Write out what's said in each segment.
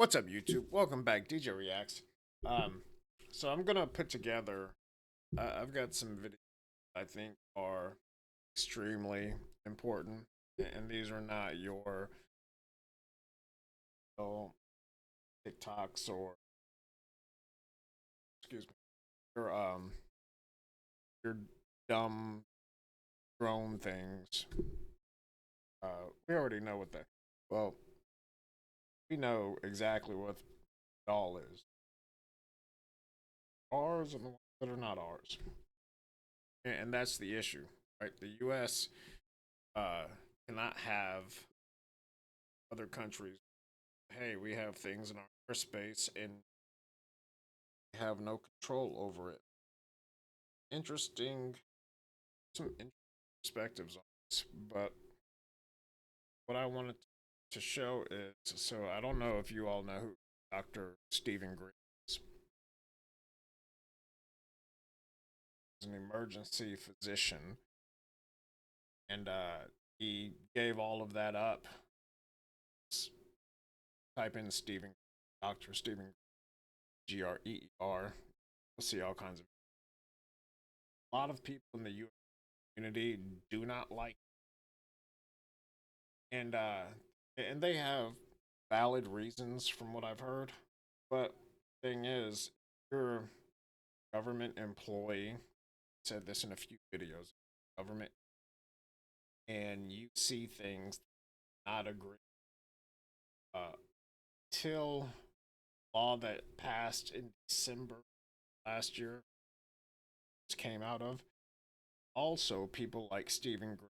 What's up, YouTube? Welcome back, DJ Reacts. Um, so I'm gonna put together. I've got some videos I think are extremely important, and these are not your oh, TikToks or excuse me, your your dumb drone things. We already know what that. Well, we know exactly what it all is. Ours and the ones that are not ours, and that's the issue, right? The U.S. Uh, cannot have other countries. Hey, we have things in our airspace and have no control over it. Interesting, some interesting perspectives on this. But what I wanted to show is so I don't know if you all know who Dr. Stephen Green is. He's an emergency physician, and he gave all of that up. Type in Stephen, Dr. Stephen Greer. You'll see all kinds of. A lot of people in the U.S. community do not like, and they have valid reasons from what I've heard. But thing is, you're a government employee. Said this in a few videos. Government, and you see things not agree. Uh, till law that passed in December last year came out of. Also, people like Stephen Green.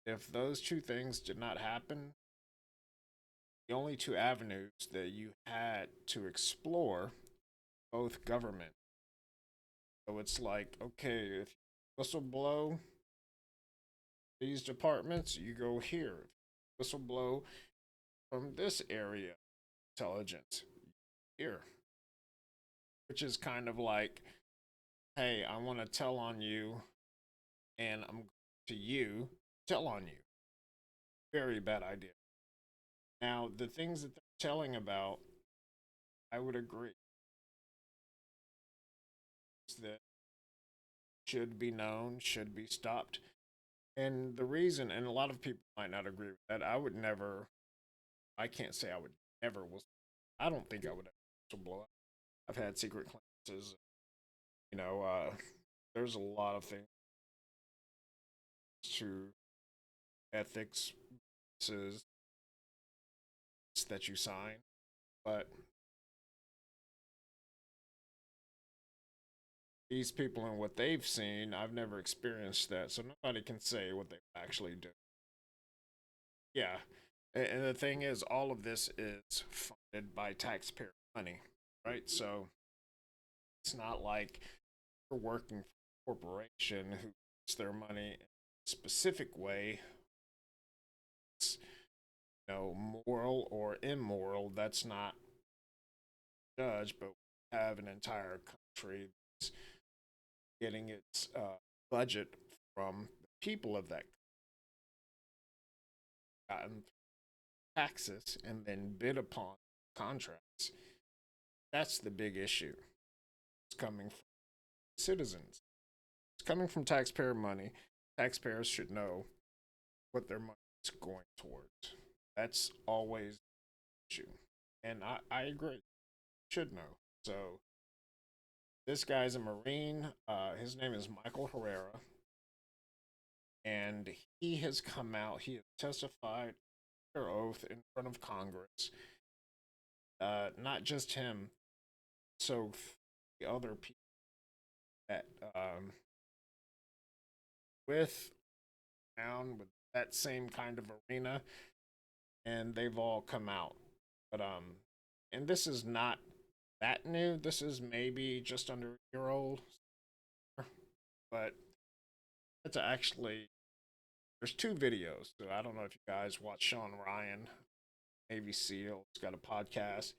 If those two things did not happen, the only two avenues that you had to explore both government. So it's like, okay, if you whistle blow these departments, you go here. Whistle blow from this area intelligence here. Which is kind of like, hey, I want to tell on you and I'm going to you tell on you. Very bad idea. Now, the things that they're telling about, I would agree that should be known, should be stopped. And the reason, and a lot of people might not agree with that, I would never, I can't say I would never, I don't think I would ever blow up. I've had secret clearances, you know, there's a lot of things to ethics that you sign, but these people and what they've seen, I've never experienced that, so nobody can say what they actually do. Yeah, and the thing is, all of this is funded by taxpayer money, right? So it's not like you're working for a corporation who gets their money in a specific way. It's, moral or immoral. That's not judged, but we have an entire country that's getting its budget from the people of that gotten taxes and then bid upon contracts. That's the big issue. It's coming from citizens. It's coming from taxpayer money. Taxpayers should know what their money is going towards. That's always the issue. And I agree. Should know. So this guy's a Marine. His name is Michael Herrera. And he has come out, he has testified under oath in front of Congress. Not just him, so the other people that with down with that same kind of arena, and they've all come out. But and this is not that new. This is maybe just under a year old, but it's actually there's two videos. So I don't know if you guys watch Sean Ryan, Navy SEAL. He's got a podcast.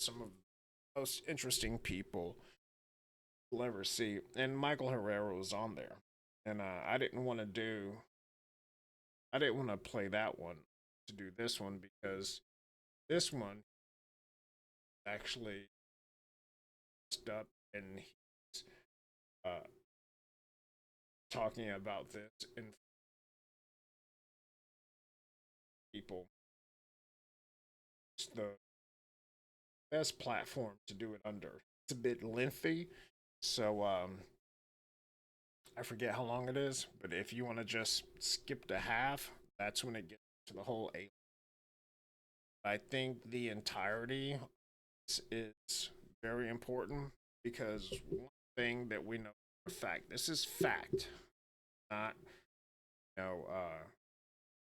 Some of the most interesting people you'll ever see, and Michael Herrera was on there. And I didn't want to play that one to do this one because This one actually up and he's uh, talking about this in people. It's the best platform to do it under. It's a bit lengthy, so I forget how long it is, but if you want to just skip to half, that's when it gets to the whole eight. I think the entirety is very important because one thing that we know for a fact, this is fact, not you know,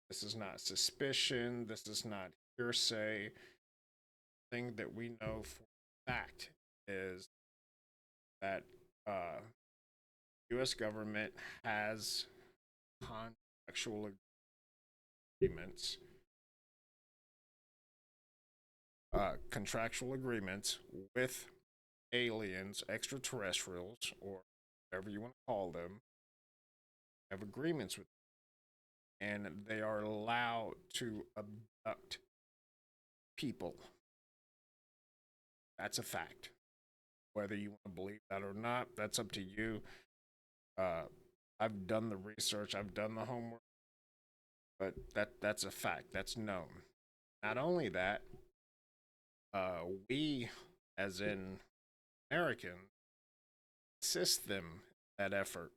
this is not suspicion, this is not hearsay. Thing that we know for a fact is that U.S. government has contractual agreements, with aliens, extraterrestrials, or whatever you want to call them, have agreements with, and they are allowed to abduct people. That's a fact. Whether you want to believe that or not, that's up to you. Uh, I've done the research, I've done the homework, but that's a fact. That's known. Not only that, we, as in Americans, assist them in that effort.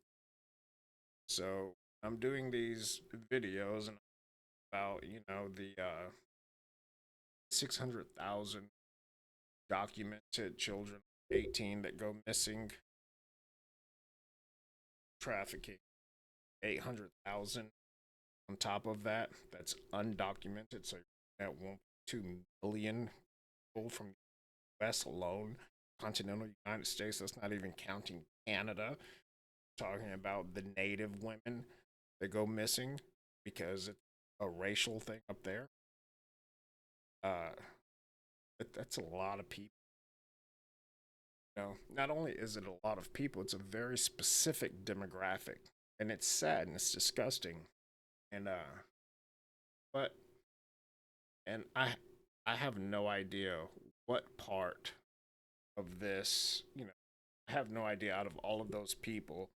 So I'm doing these videos and about the 600,000 documented children 18 that go missing, trafficking, 800,000 on top of that that's undocumented. So at 1.2 million people from the US alone, continental United States. That's not even counting Canada. Talking about the native women that go missing because it's a racial thing up there. Uh, that's a lot of people. Not only is it a lot of people, it's a very specific demographic, and it's sad and it's disgusting. And but and I have no idea what part of this, I have no idea out of all of those people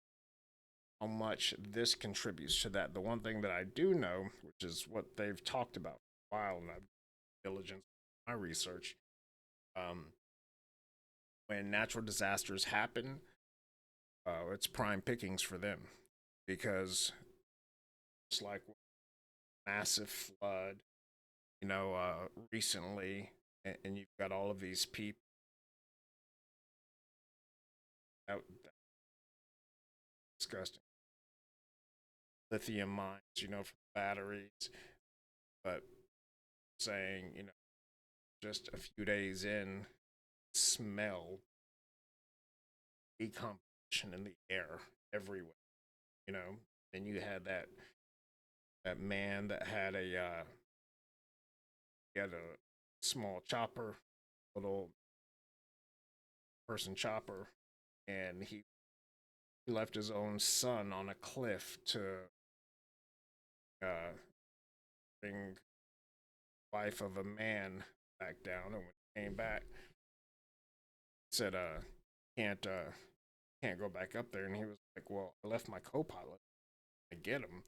how much this contributes to that. The one thing that I do know, which is what they've talked about for a while, and I've diligence my research, um, when natural disasters happen, it's prime pickings for them because it's like massive flood, recently, and you've got all of these people out disgusting lithium mines, for batteries, but saying, just a few days in, smell decomposition in the air everywhere, you know. And you had that man that had he had a small chopper, little person chopper, and he left his own son on a cliff to uh, bring life of a man back down. And when he came back, he said, can't can't go back up there. And he was like, well, I left my co-pilot to get him.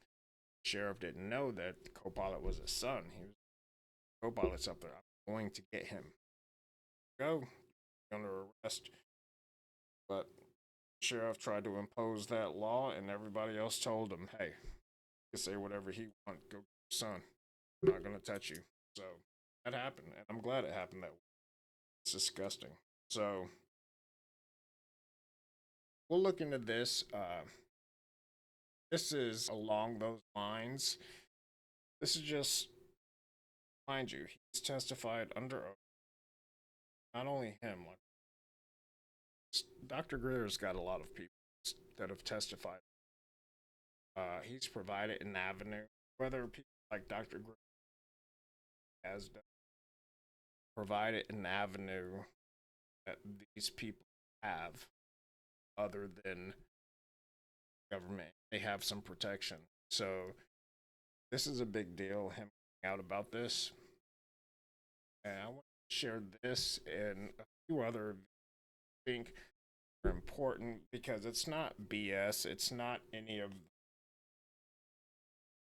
Sheriff didn't know that the co-pilot was his son. He was co-pilot's up there. I'm going to get him. Go under arrest. But sheriff tried to impose that law, and everybody else told him, "Hey, you can say whatever he wants. Go, son. I'm not gonna touch you." So that happened, and I'm glad it happened that way. It's disgusting. So we'll look into this. This is along those lines. This is just, mind you, he's testified under oath. Not only him, like Dr. Greer's got a lot of people that have testified. He's provided an avenue, whether people like Dr. Greer has done, provided an avenue that these people have other than government. They have some protection. So this is a big deal, him out about this. And I want to share this and a few other things are important because it's not BS. It's not any of,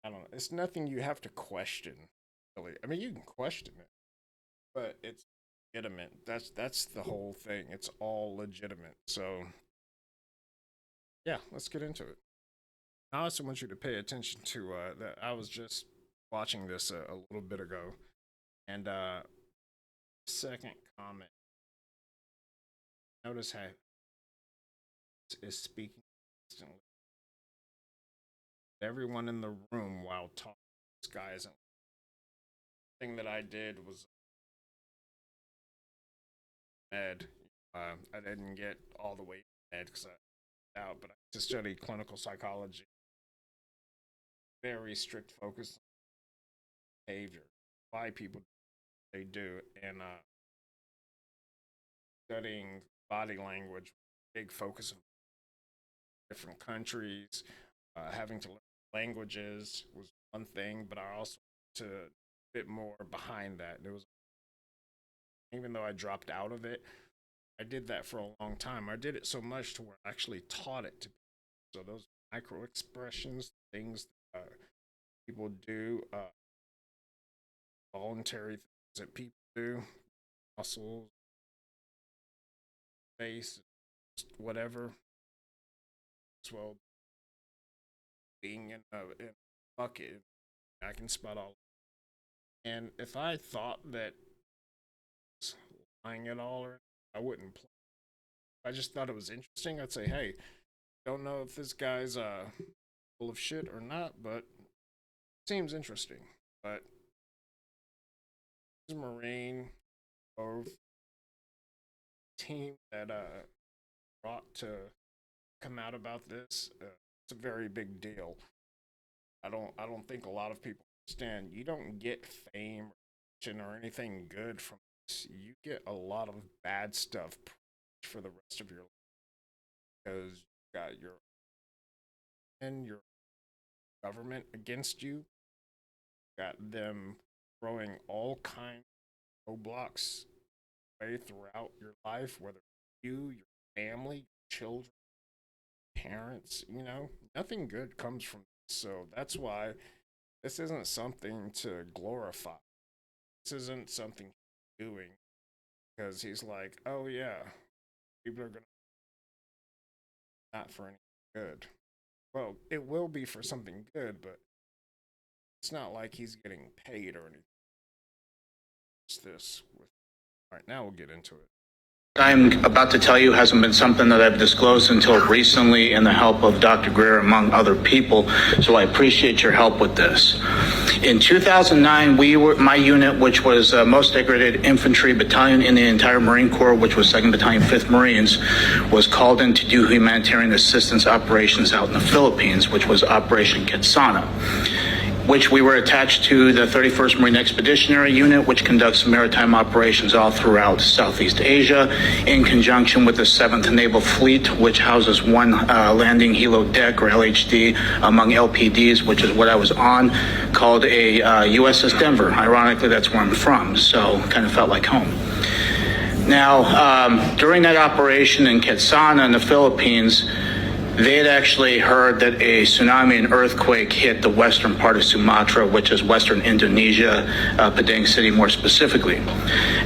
I don't know. It's nothing you have to question. Really, I mean, you can question it, but it's legitimate. That's the whole thing. It's all legitimate. So yeah, let's get into it. I also want you to pay attention to that. I was just watching this a little bit ago, and second comment. Notice how is speaking instantly. Everyone in the room while talking. This guy isn't. Thing that I did was med. I didn't get all the way med because I out, but I to study clinical psychology. Very strict focus on behavior, why people they do, and studying body language. Big focus on different countries. Having to learn languages was one thing, but I also to a bit more behind that. There was even though I dropped out of it, I did that for a long time. I did it so much to where I actually taught it to people. So those micro expressions, things people do, voluntary things that people do, muscles, face, whatever. As well, being in a bucket, I can spot all. And if I thought that lying at all, or I wouldn't play. I just thought it was interesting. I'd say, hey, don't know if this guy's full of shit or not, but seems interesting. But he's a Marine of team that brought to come out about this. It's a very big deal. I don't think a lot of people understand. You don't get fame or anything good from this. You get a lot of bad stuff for the rest of your life because you got your government against you. Got them throwing all kinds of roadblocks way throughout your life, whether you, your family, your children, parents, nothing good comes from this. So that's why this isn't something to glorify. This isn't something he's doing because he's like, oh yeah, people are gonna not for any good. Well, it will be for something good, but it's not like he's getting paid or anything. It's this. All right, now we'll get into it. I'm about to tell you hasn't been something that I've disclosed until recently in the help of Dr. Greer, among other people, so I appreciate your help with this. In 2009, my unit, which was most decorated infantry battalion in the entire Marine Corps, which was 2nd Battalion, 5th Marines, was called in to do humanitarian assistance operations out in the Philippines, which was Operation Quetzana, which we were attached to the 31st Marine Expeditionary Unit, which conducts maritime operations all throughout Southeast Asia, in conjunction with the 7th Naval Fleet, which houses one landing helo deck, or LHD, among LPDs, which is what I was on, called a USS Denver. Ironically, that's where I'm from, so kind of felt like home. Now, during that operation in Quetzana in the Philippines, they had actually heard that a tsunami and earthquake hit the western part of Sumatra, which is western Indonesia, Padang City more specifically.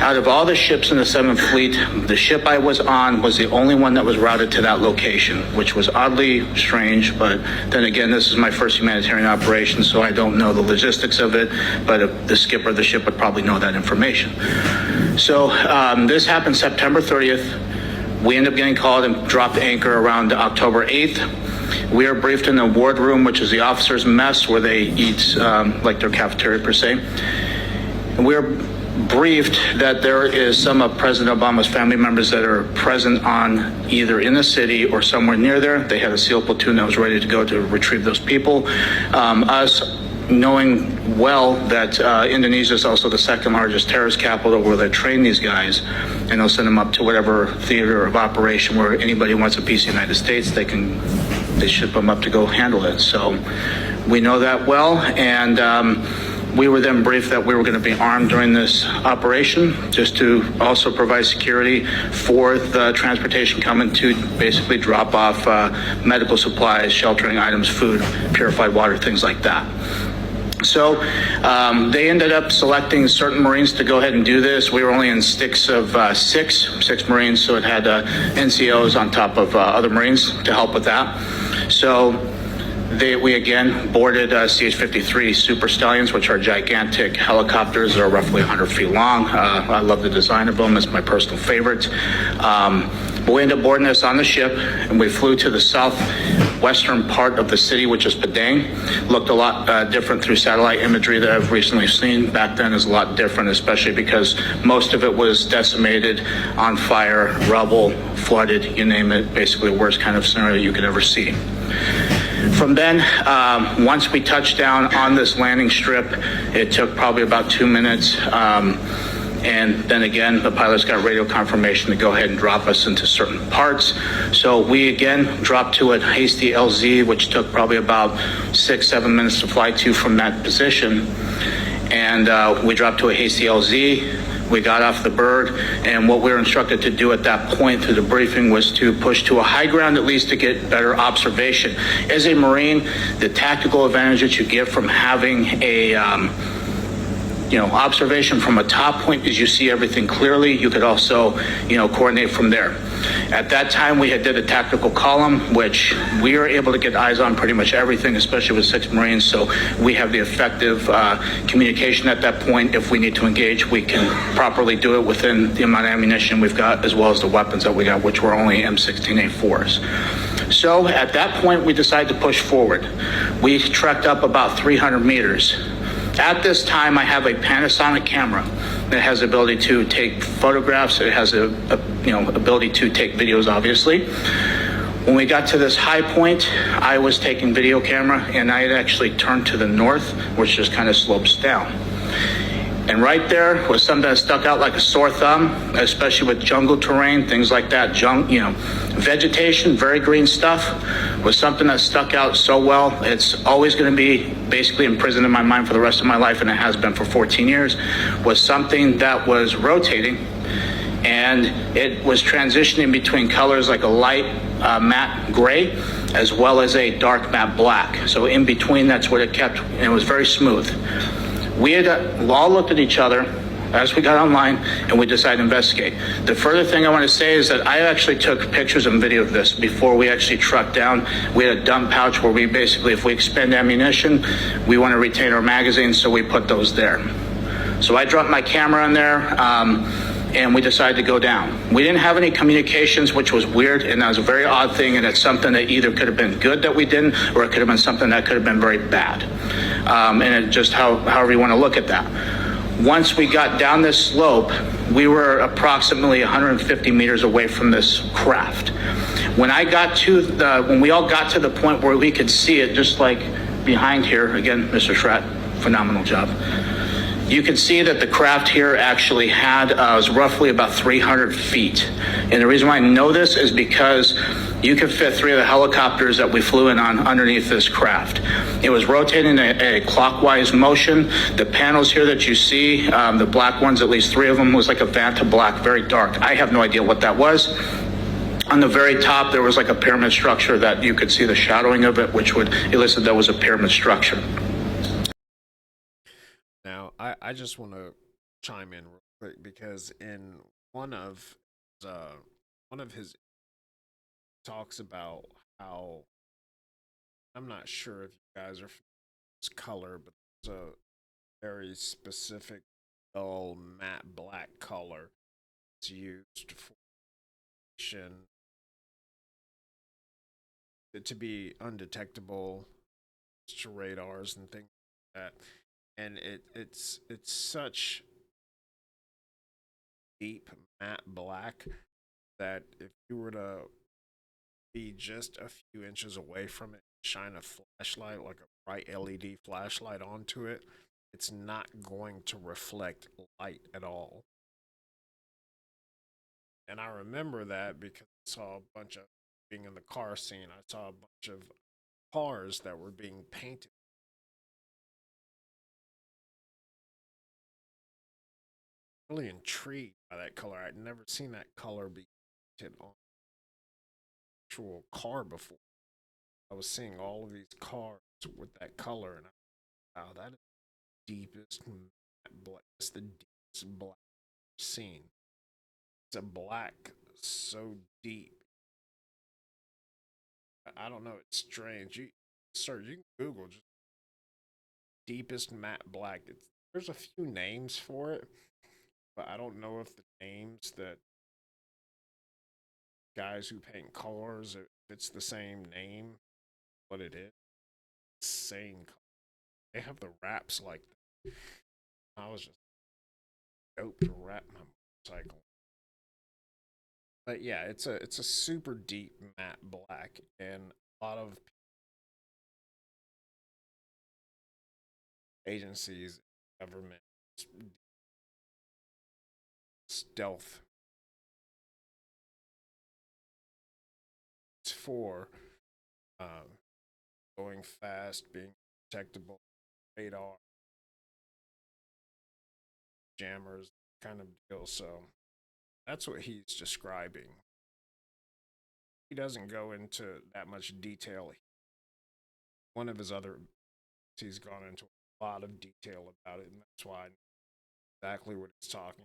Out of all the ships in the 7th Fleet, the ship I was on was the only one that was routed to that location, which was oddly strange, but then again, this is my first humanitarian operation, so I don't know the logistics of it, but the skipper of the ship would probably know that information. So this happened September 30th. We end up getting called and dropped anchor around October 8th. We are briefed in the ward room, which is the officers' mess, where they eat like their cafeteria per se. And we are briefed that there is some of President Obama's family members that are present on either in the city or somewhere near there. They had a SEAL platoon that was ready to go to retrieve those people. Us knowing well that Indonesia is also the 2nd largest terrorist capital where they train these guys, and they'll send them up to whatever theater of operation where anybody wants a piece of the United States, they ship them up to go handle it. So we know that well, and We were then briefed that we were going to be armed during this operation, just to also provide security for the transportation coming to basically drop off medical supplies, sheltering items, food, purified water, things like that. So they ended up selecting certain Marines to go ahead and do this. We were only in sticks of six Marines, so it had NCOs on top of other Marines to help with that. So we again boarded CH-53 Super Stallions, which are gigantic helicopters that are roughly 100 feet long. I love the design of them. It's my personal favorite. But we ended up boarding this on the ship, and we flew to the southwestern part of the city, which is Padang. Looked a lot different through satellite imagery that I've recently seen. Back then is a lot different, especially because most of it was decimated, on fire, rubble, flooded, you name it. Basically the worst kind of scenario you could ever see. From then, once we touched down on this landing strip, it took probably about 2 minutes. And then again, the pilots got radio confirmation to go ahead and drop us into certain parts. So we again dropped to a hasty LZ, which took probably about 6-7 minutes to fly to from that position. And we dropped to a hasty LZ. We got off the bird, and what we were instructed to do at that point through the briefing was to push to a high ground, at least to get better observation. As a Marine, the tactical advantage that you get from having a observation from a top point is you see everything clearly. You could also, coordinate from there. At that time, we had did a tactical column, which we are able to get eyes on pretty much everything, especially with 6 Marines. So we have the effective communication at that point. If we need to engage, we can properly do it within the amount of ammunition we've got, as well as the weapons that we got, which were only M16A4s. So at that point, we decided to push forward. We trekked up about 300 meters. At this time, I have a Panasonic camera that has the ability to take photographs. It has a ability to take videos, obviously. When we got to this high point, I was taking video camera, and I had actually turned to the north, which just kind of slopes down. And right there was something that stuck out like a sore thumb, especially with jungle terrain, things like that. Vegetation, very green stuff, was something that stuck out so well. It's always going to be basically imprisoned in my mind for the rest of my life, and it has been for 14 years, was something that was rotating, and it was transitioning between colors like a light matte gray, as well as a dark matte black. So in between, that's what it kept, and it was very smooth. We had all looked at each other as we got online, and we decided to investigate. The further thing I want to say is that I actually took pictures and video of this before we actually trucked down. We had a dump pouch where we basically, if we expend ammunition, we want to retain our magazines, so we put those there. So I dropped my camera in there, and we decided to go down. We didn't have any communications, which was weird, and that was a very odd thing, and it's something that either could have been good that we didn't, or it could have been something that could have been very bad. And it just however you want to look at that. Once we got down this slope, we were approximately 150 meters away from this craft. When we all got to the point where we could see it, just like behind here, again, Mr. Schratt, phenomenal job. You can see that the craft here actually was roughly about 300 feet. And the reason why I know this is because you could fit 3 of the helicopters that we flew in on underneath this craft. It was rotating a clockwise motion. The panels here that you see, the black ones, at least 3 of them, was like a Vanta black, very dark. I have no idea what that was. On the very top, there was like a pyramid structure that you could see the shadowing of it, which would elicit that was a pyramid structure. Now, I just want to chime in real quick, because in one of his talks about how, I'm not sure if you guys are familiar with this color, but it's a very specific dull matte black color. It's used for to be undetectable to radars and things like that. And it's such deep matte black that if you were to be just a few inches away from it, shine a flashlight, like a bright LED flashlight, onto it, it's not going to reflect light at all. And I remember that because I saw a bunch of, being in the car scene, I saw a bunch of cars that were being painted really intrigued by that color. I'd never seen that color be painted on an actual car before. I was seeing all of these cars with that color, and wow, that is the deepest matte black. That's the deepest black I've seen. It's a black so deep. I don't know. It's strange. You can Google just deepest matte black. There's a few names for it, but I don't know if the names that guys who paint cars, if it's the same name, what it is. Insane. They have the wraps like that. I was just dope to wrap my motorcycle. But yeah, it's a super deep matte black, and a lot of agencies, government, stealth for um, going fast, being detectable, radar, jammers, kind of deal. So that's what he's describing. He doesn't go into that much detail. One of his other, he's gone into a lot of detail about it, and that's why I know exactly what he's talking.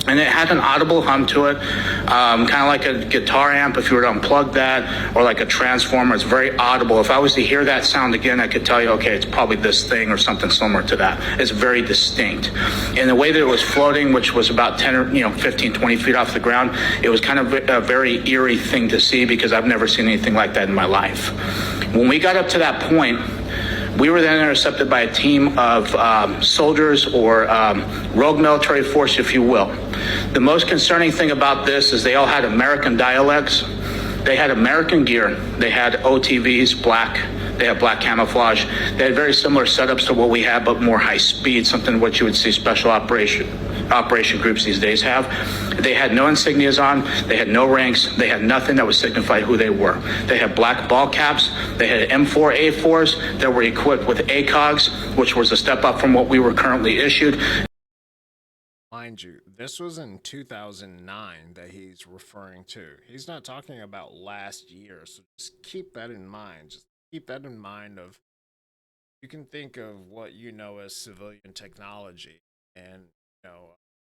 And it had an audible hum to it, kind of like a guitar amp if you were to unplug that, or like a transformer. It's very audible. If I was to hear that sound again, I could tell you, okay, it's probably this thing or something similar to that. It's very distinct. And the way that it was floating, which was about 10 or 15, 20 feet off the ground, it was kind of a very eerie thing to see because I've never seen anything like that in my life. When we got up to that point, we were then intercepted by a team of soldiers or rogue military force, if you will. The most concerning thing about this is they all had American dialects. They had American gear. They had OTVs, black. They had black camouflage. They had very similar setups to what we have, but more high speed, something what you would see special operation groups these days have. They had no insignias on. They had no ranks. They had nothing that would signify who they were. They had black ball caps. They had M4A4s that were equipped with ACOGs, which was a step up from what we were currently issued. Mind you, this was in 2009 that he's referring to. He's not talking about last year, so just keep that in mind. Just keep that in mind of you can think of what you know as civilian technology, and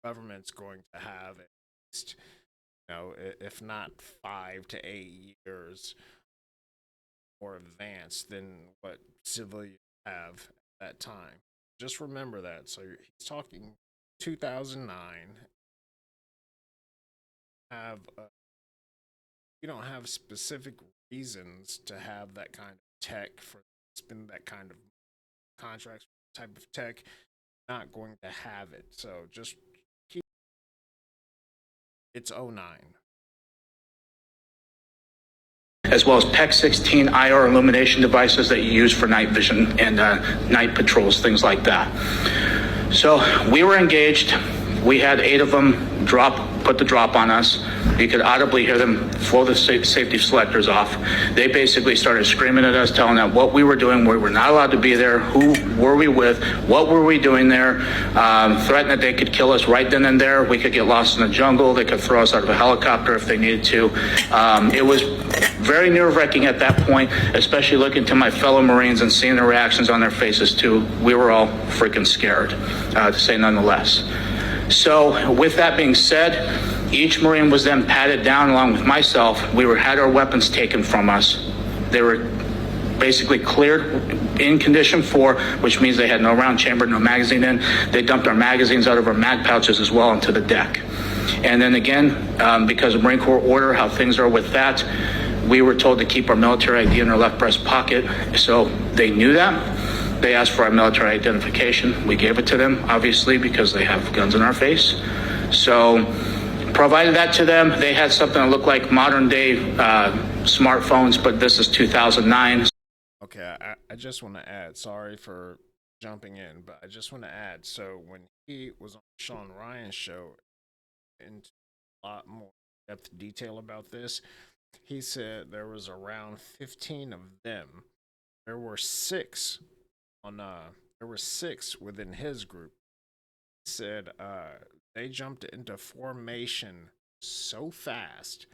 government's going to have at least, if not 5 to 8 years more advanced than what civilians have at that time. Just remember that. So he's talking 2009. Have You don't have specific reasons to have that kind of tech for spend that kind of contracts type of tech. Not going to have it. So just keep it's '09. As well as PEC 16 IR illumination devices that you use for night vision and night patrols, things like that. So we were engaged. We had 8 of them put the drop on us. You could audibly hear them blow the safety selectors off. They basically started screaming at us, telling us what we were doing. We were not allowed to be there. Who were we with? What were we doing there? Threatened that they could kill us right then and there. We could get lost in the jungle. They could throw us out of a helicopter if they needed to. It was very nerve-wracking at that point, especially looking to my fellow Marines and seeing the reactions on their faces too. We were all freaking scared, to say nonetheless. So with that being said, each Marine was then patted down along with myself. We had our weapons taken from us. They were basically cleared in condition 4, which means they had no round chamber, no magazine in. They dumped our magazines out of our mag pouches as well into the deck. And then again, because of Marine Corps order, how things are with that, we were told to keep our military ID in our left breast pocket. So they knew that. They asked for our military identification. We gave it to them, obviously, because they have guns in our face. So provided that to them. They had something that looked like modern day smartphones, but this is 2009. Okay, I just want to add, sorry for jumping in, but I just want to add, so when he was on Sean Ryan's show, into a lot more depth detail about this, he said there was around 15 of them. There were 6 on there were 6 within his group. said they jumped into formation so fast,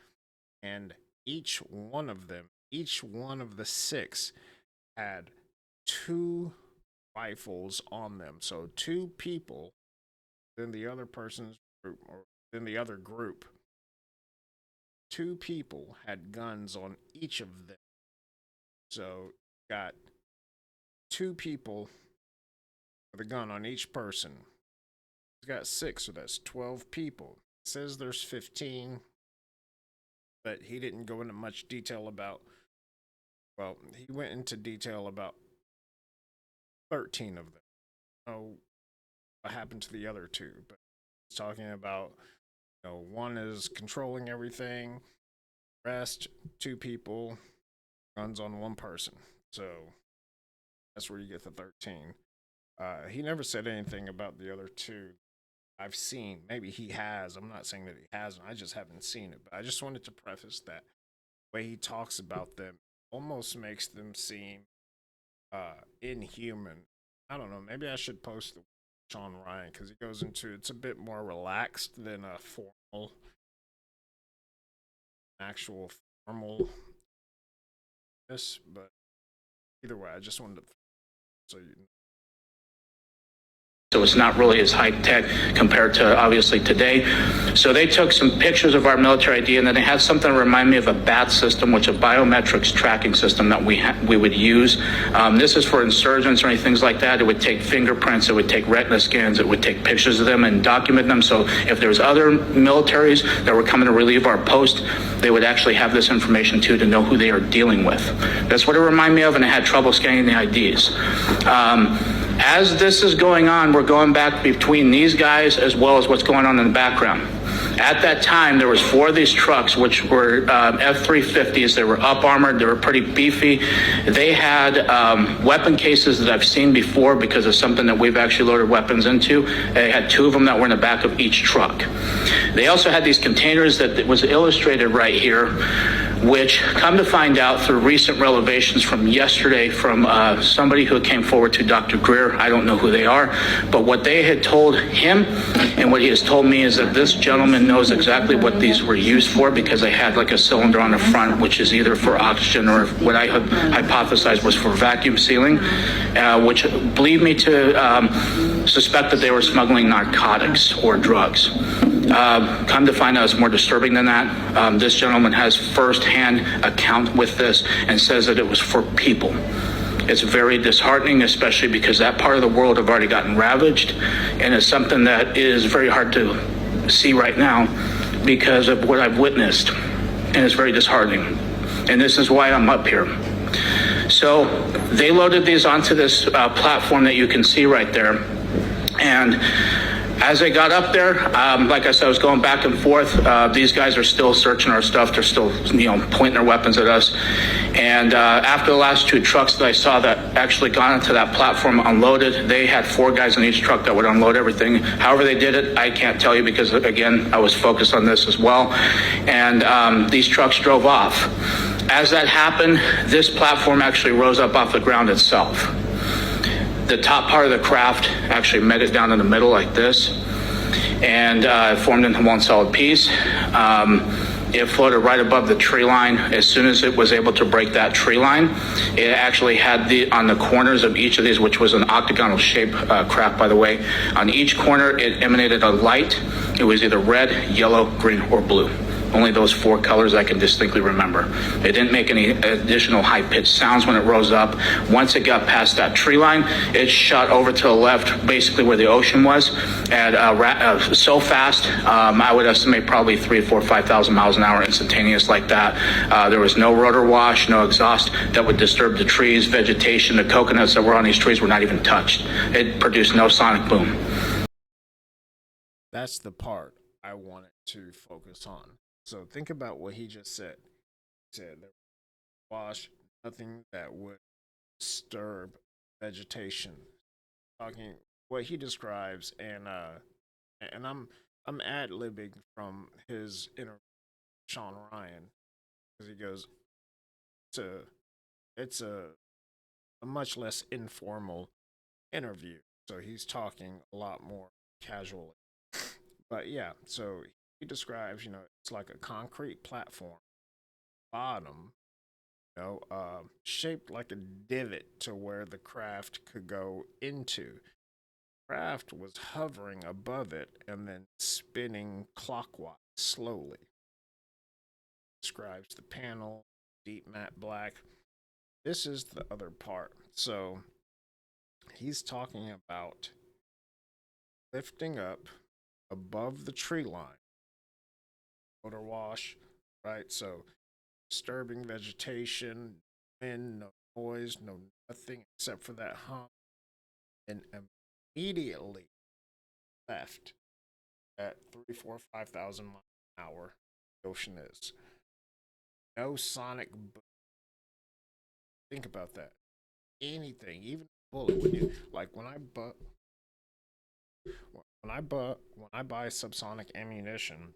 and each one of the six had two rifles on them. So two people, then the other person's group, or then the other group, two people had guns on each of them. So got two people with a gun on each person. He's got six, so that's 12 people. It says there's 15, but he didn't go into much detail about. Well, he went into detail about 13 of them. Oh, what happened to the other two? But he's talking about, one is controlling everything, rest, two people, guns on one person. So that's where you get the 13. He never said anything about the other two I've seen. Maybe he has. I'm not saying that he hasn't. I just haven't seen it. But I just wanted to preface that the way he talks about them almost makes them seem inhuman. I don't know. Maybe I should post the Sean Ryan because he goes into it's a bit more relaxed than a formal, actual formal. This, but either way, I just wanted to so you. So it's not really as high tech compared to obviously today. So they took some pictures of our military ID, and then they had something to remind me of a BAT system, which is a biometrics tracking system that we would use. This is for insurgents or anything like that. It would take fingerprints, it would take retina scans, it would take pictures of them and document them. So if there's other militaries that were coming to relieve our post, they would actually have this information too to know who they are dealing with. That's what it reminded me of, and I had trouble scanning the IDs. As this is going on, we're going back between these guys as well as what's going on in the background. At that time, there was 4 of these trucks, which were F-350s. They were up armored. They were pretty beefy. They had weapon cases that I've seen before because of something that we've actually loaded weapons into. They had 2 of them that were in the back of each truck. They also had these containers that was illustrated right here, which come to find out through recent revelations from yesterday from somebody who came forward to Dr. Greer. I don't know who they are, but what they had told him and what he has told me is that this gentleman knows exactly what these were used for because they had like a cylinder on the front, which is either for oxygen or what I hypothesized was for vacuum sealing, which believed me to suspect that they were smuggling narcotics or drugs. Come to find out it's more disturbing than that. This gentleman has first-hand account with this and says that it was for people. It's very disheartening, especially because that part of the world have already gotten ravaged, and it's something that is very hard to see right now because of what I've witnessed, and it's very disheartening. And this is why I'm up here. So they loaded these onto this platform that you can see right there, and as I got up there, like I said, I was going back and forth. These guys are still searching our stuff. They're still, pointing their weapons at us. And after the last 2 trucks that I saw that actually got onto that platform unloaded, they had 4 guys in each truck that would unload everything. However they did it, I can't tell you because, again, I was focused on this as well. And these trucks drove off. As that happened, this platform actually rose up off the ground itself. The top part of the craft actually met it down in the middle like this, and formed into one solid piece. It floated right above the tree line. As soon as it was able to break that tree line, it actually had on the corners of each of these, which was an octagonal shape craft, by the way, on each corner it emanated a light. It was either red, yellow, green, or blue. Only those 4 colors I can distinctly remember. It didn't make any additional high-pitched sounds when it rose up. Once it got past that tree line, it shot over to the left, basically where the ocean was, and so fast, I would estimate probably 3, 4, 5,000 miles an hour instantaneous like that. There was no rotor wash, no exhaust that would disturb the trees, vegetation. The coconuts that were on these trees were not even touched. It produced no sonic boom. That's the part I wanted to focus on. So think about what he just said. He said there was wash, nothing that would disturb vegetation. Talking what he describes, and I'm ad libbing from his interview, Sean Ryan, because he goes, it's a much less informal interview. So he's talking a lot more casually. But yeah, so he describes, it's like a concrete platform, bottom, shaped like a divot to where the craft could go into. Craft was hovering above it and then spinning clockwise slowly. Describes the panel, deep matte black. This is the other part. So he's talking about lifting up above the tree line, motor wash, right? So disturbing vegetation, wind, no noise, no nothing except for that hum, and immediately left at 3, 4, 5,000 miles an hour. The ocean is no sonic boom. Think about that. Anything, even a bullet. When you like when I buy subsonic ammunition,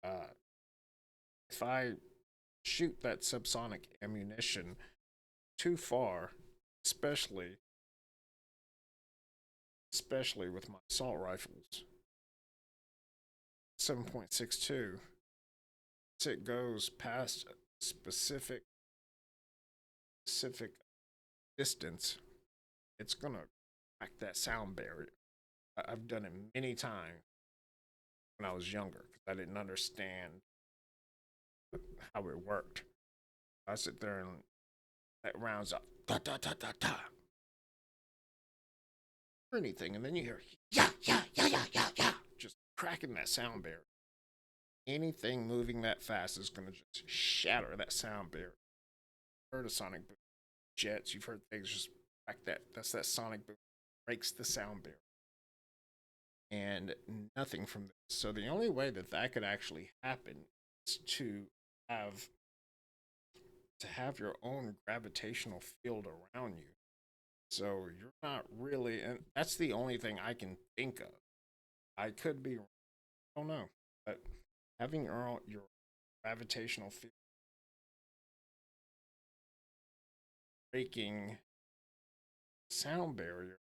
uh, if I shoot that subsonic ammunition too far, especially with my assault rifles, 7.62, it goes past a specific distance, it's gonna crack that sound barrier. I've done it many times when I was younger because I didn't understand how it worked. I sit there and that rounds up, da da da da da, or anything, and then you hear yeah yeah yeah yeah yeah yeah, just cracking that sound barrier. Anything moving that fast is gonna just shatter that sound barrier. You've heard of sonic boom jets? You've heard things just crack that. That's that sonic boom breaks the sound barrier, and nothing from this. So the only way that that could actually happen is have your own gravitational field around you. So you're not really, and that's the only thing I can think of. I could be, I don't know, but having your gravitational field breaking sound barrier,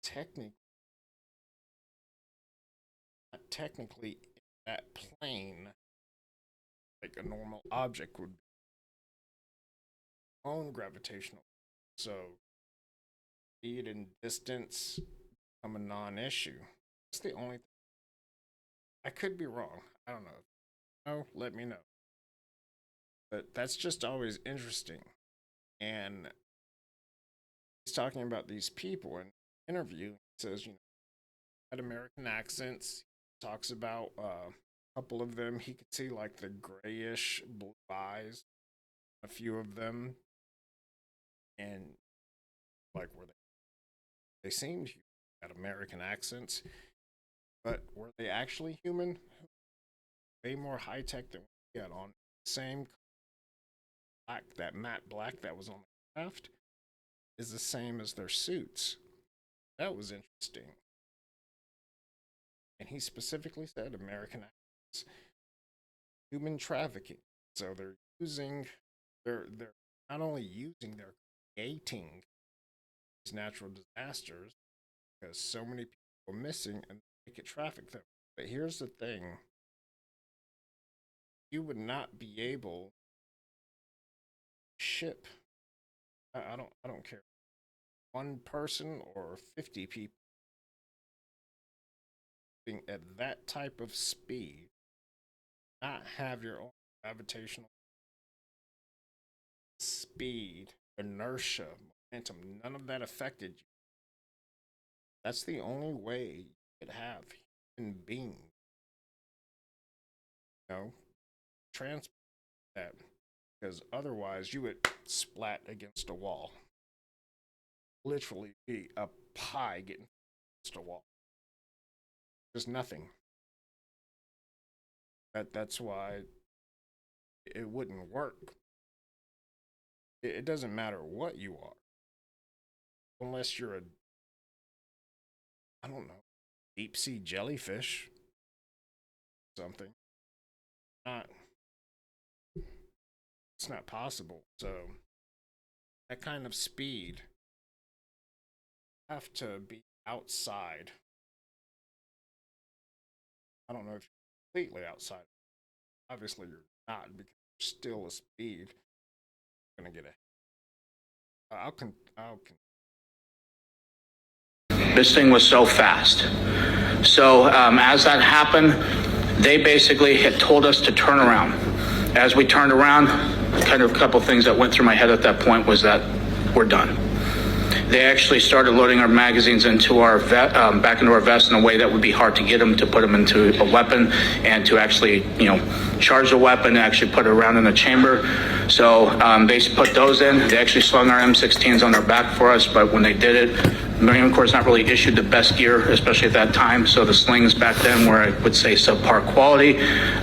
technically, not technically in that plane like a normal object would be, own gravitational. So speed and distance become a non-issue. That's the only thing. I could be wrong. I don't know. No, let me know. But that's just always interesting. And he's talking about these people in the interview. He says, had American accents. He talks about a couple of them. He could see like the grayish blue eyes, a few of them, and like were they seemed human, had American accents, but were they actually human? Way more high tech than we had on. Same black, that matte black that was on the craft is the same as their suits. That was interesting. And he specifically said American accents, human trafficking. So they're not only using, they're creating these natural disasters because so many people are missing and they could traffic them. But here's the thing: you would not be able to ship. I don't care, one person or 50 people at that type of speed, not have your own gravitational speed, inertia, momentum, none of that affected you. That's the only way you could have human beings, transport that. Because otherwise, you would splat against a wall. Literally be a pie getting against a wall. There's nothing. That's why it wouldn't work. It doesn't matter what you are, unless you're a, I don't know, deep sea jellyfish, something. Not, it's not possible. So that kind of speed have to be outside. I don't know if you're completely outside. Obviously, you're not because you're still a speed. You're gonna get a. This thing was so fast. So as that happened, they basically had told us to turn around. As we turned around, kind of a couple things that went through my head at that point was that we're done. They actually started loading our magazines into our back into our vest in a way that would be hard to get them to put them into a weapon and to actually, charge the weapon and actually put it around in the chamber. So they put those in. They actually slung our M16s on our back for us, but when they did it, Marine Corps not really issued the best gear, especially at that time. So the slings back then were, I would say, subpar quality,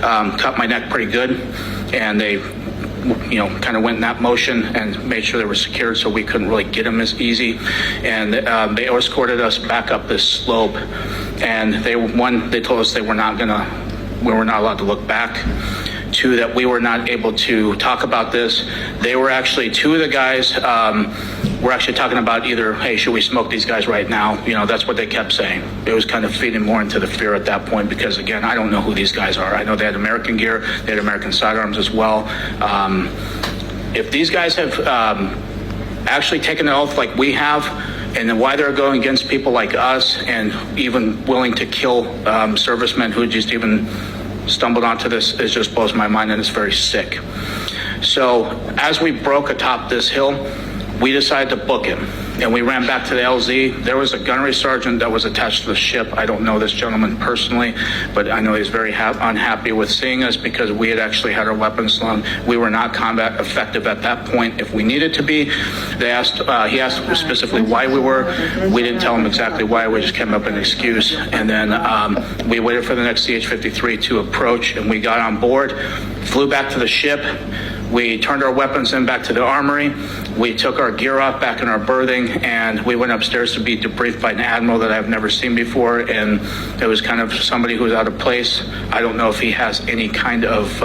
cut my neck pretty good, and they kind of went in that motion and made sure they were secured so we couldn't really get them as easy. And they escorted us back up this slope. And they told us we were not allowed to look back. Two, that we were not able to talk about this. They were actually, two of the guys were actually talking about either, hey, should we smoke these guys right now? That's what they kept saying. It was kind of feeding more into the fear at that point because, again, I don't know who these guys are. I know they had American gear. They had American sidearms as well. If these guys have actually taken an oath like we have, and then why they're going against people like us and even willing to kill servicemen who just even stumbled onto this, it just blows my mind, and it's very sick. So as we broke atop this hill, we decided to book him, and we ran back to the LZ. There was a gunnery sergeant that was attached to the ship. I don't know this gentleman personally, but I know he's very unhappy with seeing us because we had actually had our weapons slung. We were not combat effective at that point if we needed to be. He asked specifically why we were. We didn't tell him exactly why. We just came up with an excuse. And then we waited for the next CH-53 to approach, and we got on board, flew back to the ship. We turned our weapons in back to the armory. We took our gear off back in our berthing, and we went upstairs to be debriefed by an admiral that I've never seen before. And it was kind of somebody who was out of place. I don't know if he has any kind of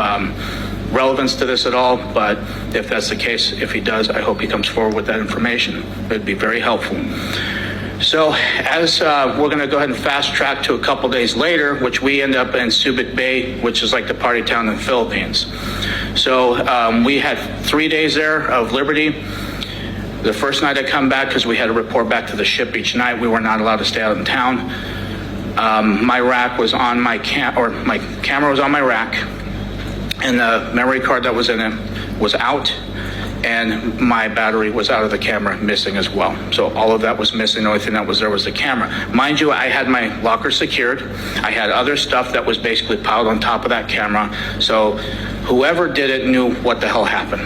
relevance to this at all, but if that's the case, if he does, I hope he comes forward with that information. It would be very helpful. So as we're going to go ahead and fast track to a couple days later, which we end up in Subic Bay, which is like the party town in the Philippines. So we had 3 days there of liberty. The first night I come back, because we had to report back to the ship each night, we were not allowed to stay out in town. My rack was on my camera was on my rack, and the memory card that was in it was out, and my battery was out of the camera, missing as well. So all of that was missing. The only thing that was there was the camera. Mind you, I had my locker secured. I had other stuff that was basically piled on top of that camera. So whoever did it knew what the hell happened.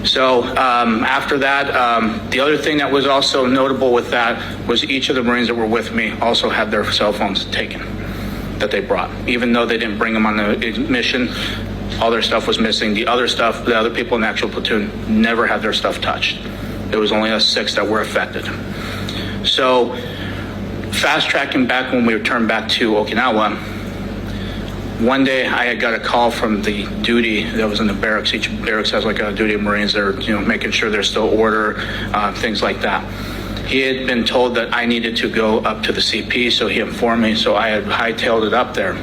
So after that, the other thing that was also notable with that was each of the Marines that were with me also had their cell phones taken that they brought. Even though they didn't bring them on the mission, all their stuff was missing. The other people in the actual platoon never had their stuff touched. It was only us 6 that were affected. So fast tracking back when we returned back to Okinawa, one day I had got a call from the duty that was in the barracks. Each barracks has like a duty of Marines that are, making sure there's still order, things like that. He had been told that I needed to go up to the CP, so he informed me. So I had hightailed it up there.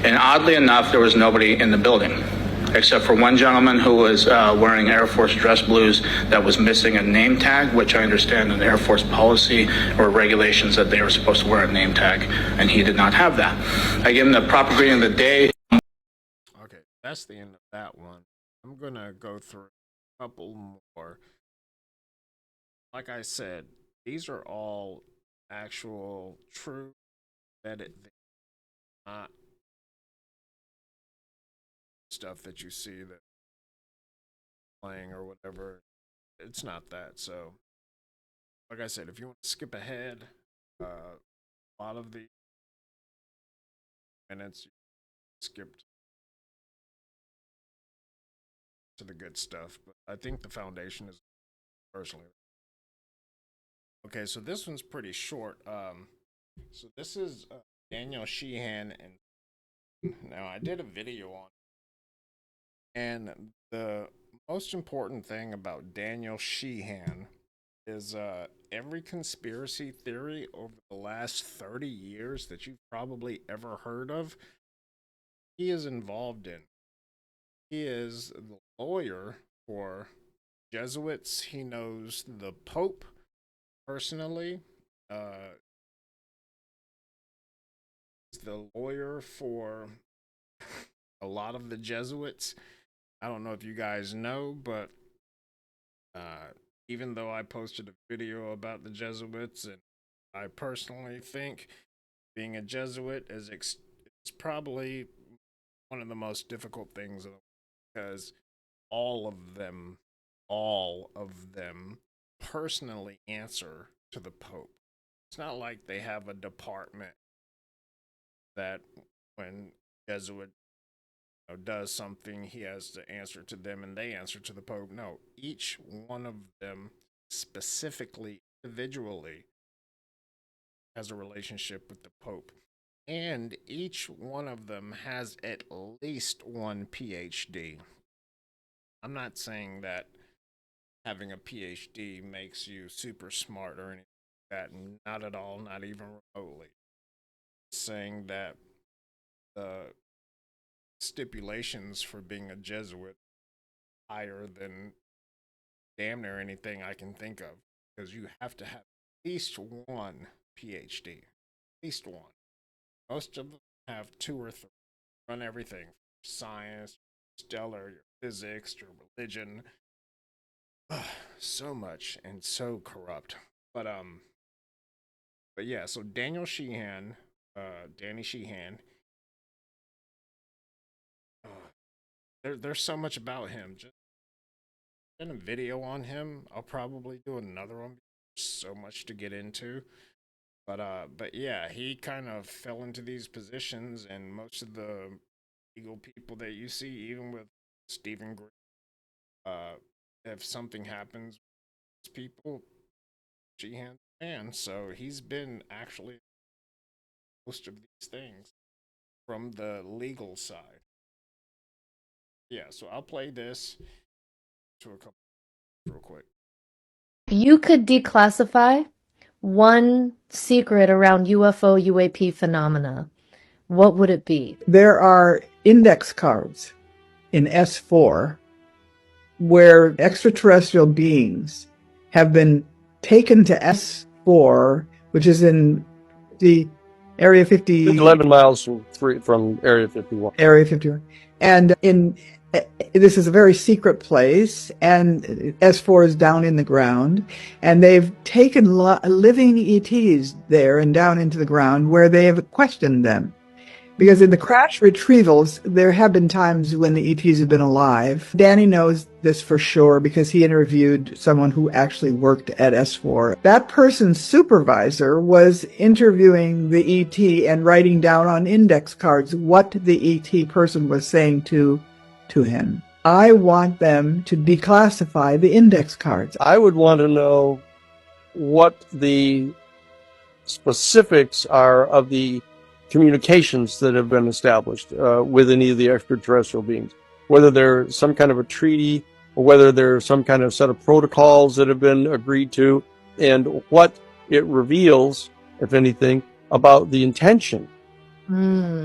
And oddly enough, there was nobody in the building, except for one gentleman who was wearing Air Force dress blues that was missing a name tag, which I understand in Air Force policy or regulations that they were supposed to wear a name tag, and he did not have that. I gave him the proper greeting of the day. Okay, that's the end of that one. I'm going to go through a couple more. Like I said, these are all actual true vetted things, not stuff that you see that playing or whatever. It's not that. So like I said, if you want to skip ahead a lot of the minutes, you skipped to the good stuff, but I think the foundation is personally okay. So this one's pretty short. So this is Daniel Sheehan, and now I did a video on it, and the most important thing about Daniel Sheehan is every conspiracy theory over the last 30 years that you've probably ever heard of, he is involved in. He is the lawyer for Jesuits. He knows the Pope personally. He's the lawyer for a lot of the Jesuits. I don't know if you guys know, but uh, even though I posted a video about the Jesuits, and I personally think being a Jesuit is probably one of the most difficult things because all of them, all of them personally answer to the Pope. It's not like they have a department that when Jesuit does something, he has to answer to them and they answer to the Pope. No, each one of them specifically, individually, has a relationship with the Pope. And each one of them has at least one PhD. I'm not saying that having a PhD makes you super smart or anything like that. Not at all, not even remotely. Saying that the stipulations for being a Jesuit higher than damn near anything I can think of because you have to have at least one PhD, at least one. Most of them have two or three. Run everything: science, stellar, your physics, your religion. So much and so corrupt. But um, but yeah. So Daniel Sheehan, Danny Sheehan. There's so much about him. Just in a video on him. I'll probably do another one. There's so much to get into. But yeah, he kind of fell into these positions, and most of the legal people that you see, even with Stephen Gray, uh, if something happens, people, Sheehan, and so he's been actually most of these things from the legal side. Yeah, so I'll play this to a couple real quick. If you could declassify one secret around UFO UAP phenomena, what would it be? There are index cards in S4 where extraterrestrial beings have been taken to S4, which is in the Area 50. 11 miles from Area 51. Area 51. And this is a very secret place, and S4 is down in the ground, and they've taken living ETs there and down into the ground where they have questioned them. Because in the crash retrievals, there have been times when the ETs have been alive. Danny knows this for sure because he interviewed someone who actually worked at S4. That person's supervisor was interviewing the ET and writing down on index cards what the ET person was saying to him. I want them to declassify the index cards. I would want to know what the specifics are of the communications that have been established with any of the extraterrestrial beings, whether there's some kind of a treaty or whether there's some kind of set of protocols that have been agreed to, and what it reveals, if anything, about the intention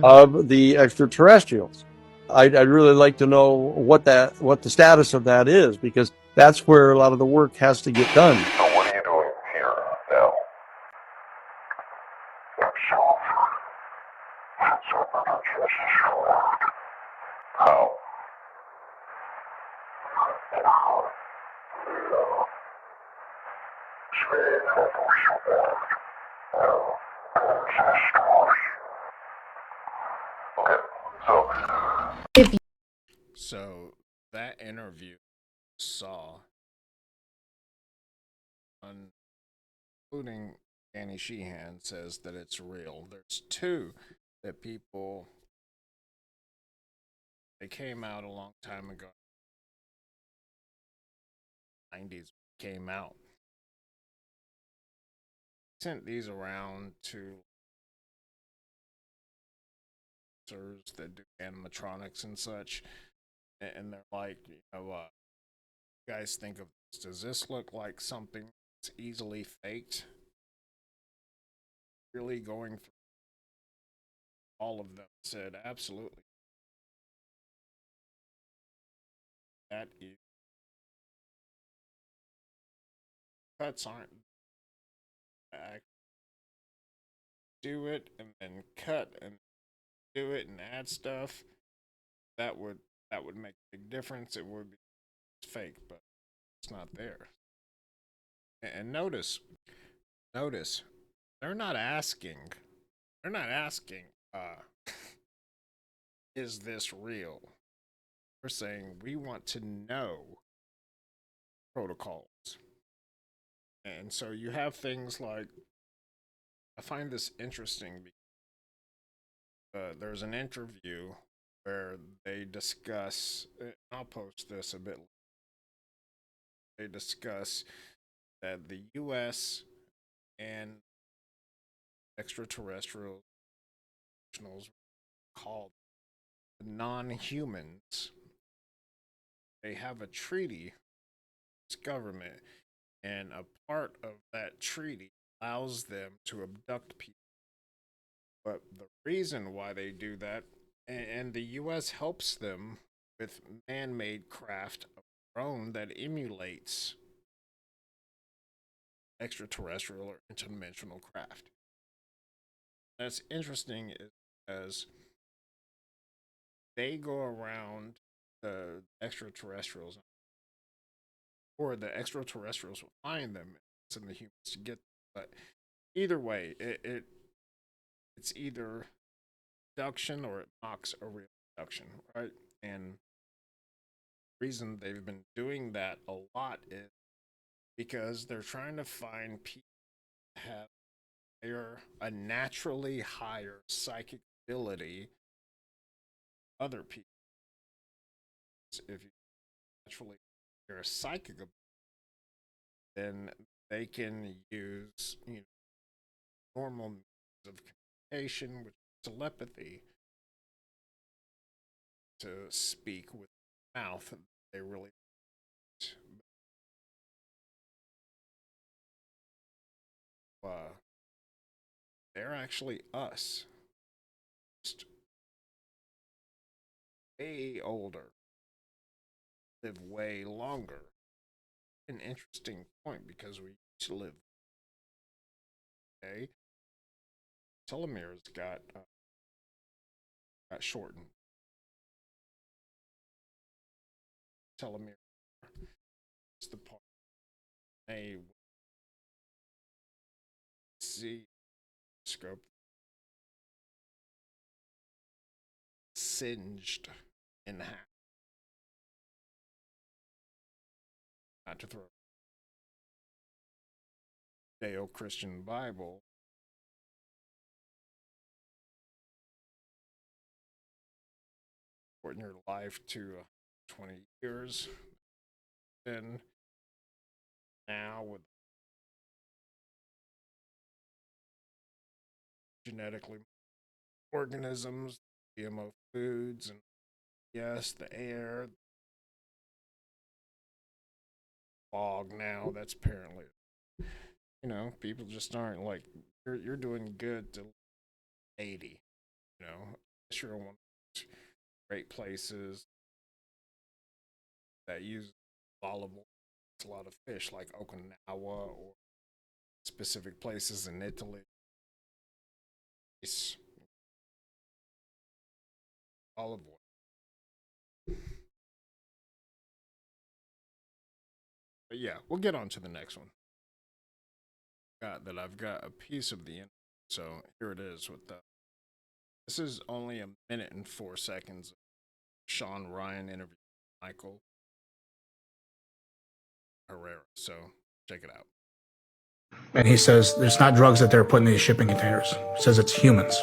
of the extraterrestrials. I'd really like to know what the status of that is, because that's where a lot of the work has to get done. So what are you doing here now? How? Okay, So that interview saw, including Danny Sheehan, says that it's real. There's two that people, they came out a long time ago. 90s came out. Sent these around to that do animatronics and such, and they're like, you guys think of this? Does this look like something it's easily faked. Really going through all of them said absolutely that is cuts aren't do it and then cut and do it and add stuff. That would make a big difference. It would be fake, but it's not there. And notice, they're not asking. They're not asking. Is this real? We're saying we want to know protocols. And so you have things like, I find this interesting because there's an interview where they discuss, I'll post this a bit later. They discuss that the US and extraterrestrials called non-humans, they have a treaty, this government, and a part of that treaty allows them to abduct people. But the reason why they do that, and the US helps them with man-made craft of their own that emulates extraterrestrial or interdimensional craft. That's interesting as they go around the extraterrestrials, or the extraterrestrials will find them and send the humans to get them. But either way, it's either abduction or it mocks a real abduction, right? And the reason they've been doing that a lot is because they're trying to find people that have a naturally higher psychic ability than other people. If you naturally are psychic, then they can use normal means of communication, which is telepathy, to speak with the mouth. They really they're actually us, just way older, live way longer. An interesting point because we used to live. Okay, telomeres got shortened. Telomere is the part they see scope singed in half. Not to throw Judeo-Christian Bible, shorten your life to 20 years. Then now with genetically organisms, GMO foods, and yes, the air, fog now, that's apparently, people just aren't like, you're doing good to 80, unless you're in one of those great places that use volatile, a lot of fish like Okinawa or specific places in Italy. It's olive oil. But yeah, we'll get on to the next one. I've got a piece of the interview, so here it is with the. This is only 1 minute and 4 seconds. Sean Ryan interview Michael Herrera. So check it out. And he says it's not drugs that they're putting in these shipping containers. He says it's humans.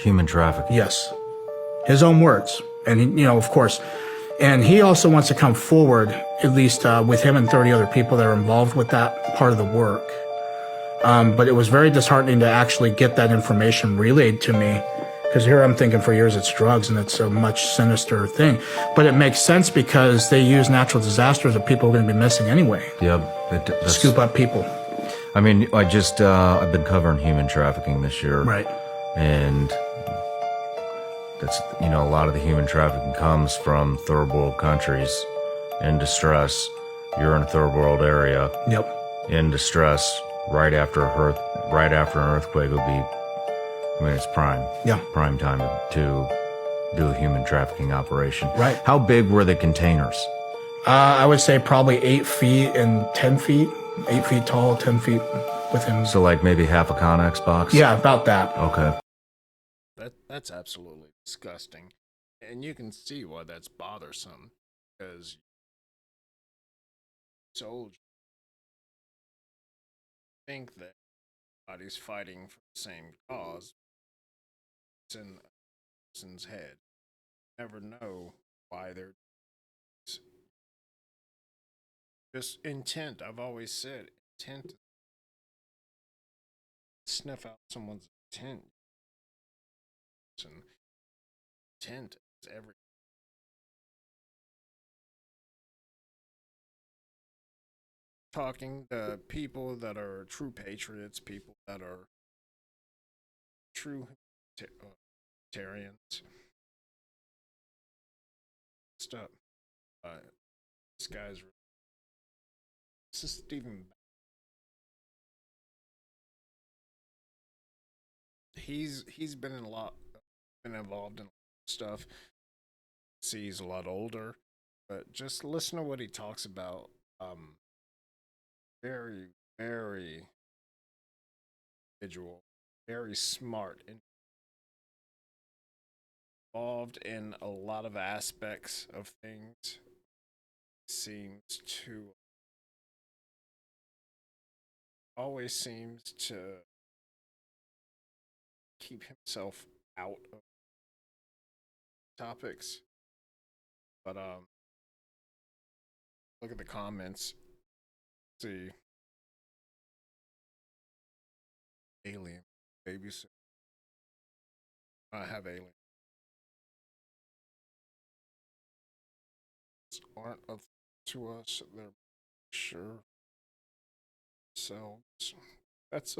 Human trafficking. Yes. His own words. And, of course. And he also wants to come forward, at least with him and 30 other people that are involved with that part of the work. But it was very disheartening to actually get that information relayed to me Because here I'm thinking for years it's drugs and it's a much sinister thing. But it makes sense because they use natural disasters that people are going to be missing anyway. Yep. Scoop up people. I mean, I've been covering human trafficking this year. Right. And that's, a lot of the human trafficking comes from third world countries in distress. You're in a third world area. Yep. In distress right after an earthquake would be, it's prime. Yeah. Prime time to do a human trafficking operation. Right. How big were the containers? I would say probably 8 feet and 10 feet. 8 feet tall, 10 feet within. So like maybe half a Connex box? Yeah, about that. Okay. That's absolutely disgusting. And you can see why that's bothersome. Because soldiers think that everybody's fighting for the same cause. It's in a person's head. You never know why they're just intent. I've always said intent. Sniff out someone's intent. And intent is everything. Talking to people that are true patriots, people that are true humanitarians. Stuff. This guy's. This is Stephen. He's been been involved in stuff. See, he's a lot older, but just listen to what he talks about. Very, very individual, very smart, and involved in a lot of aspects of things. Always seems to keep himself out of topics. But look at the comments. See, alien babysitter. I have aliens. Aren't a to us. They're sure selves. That's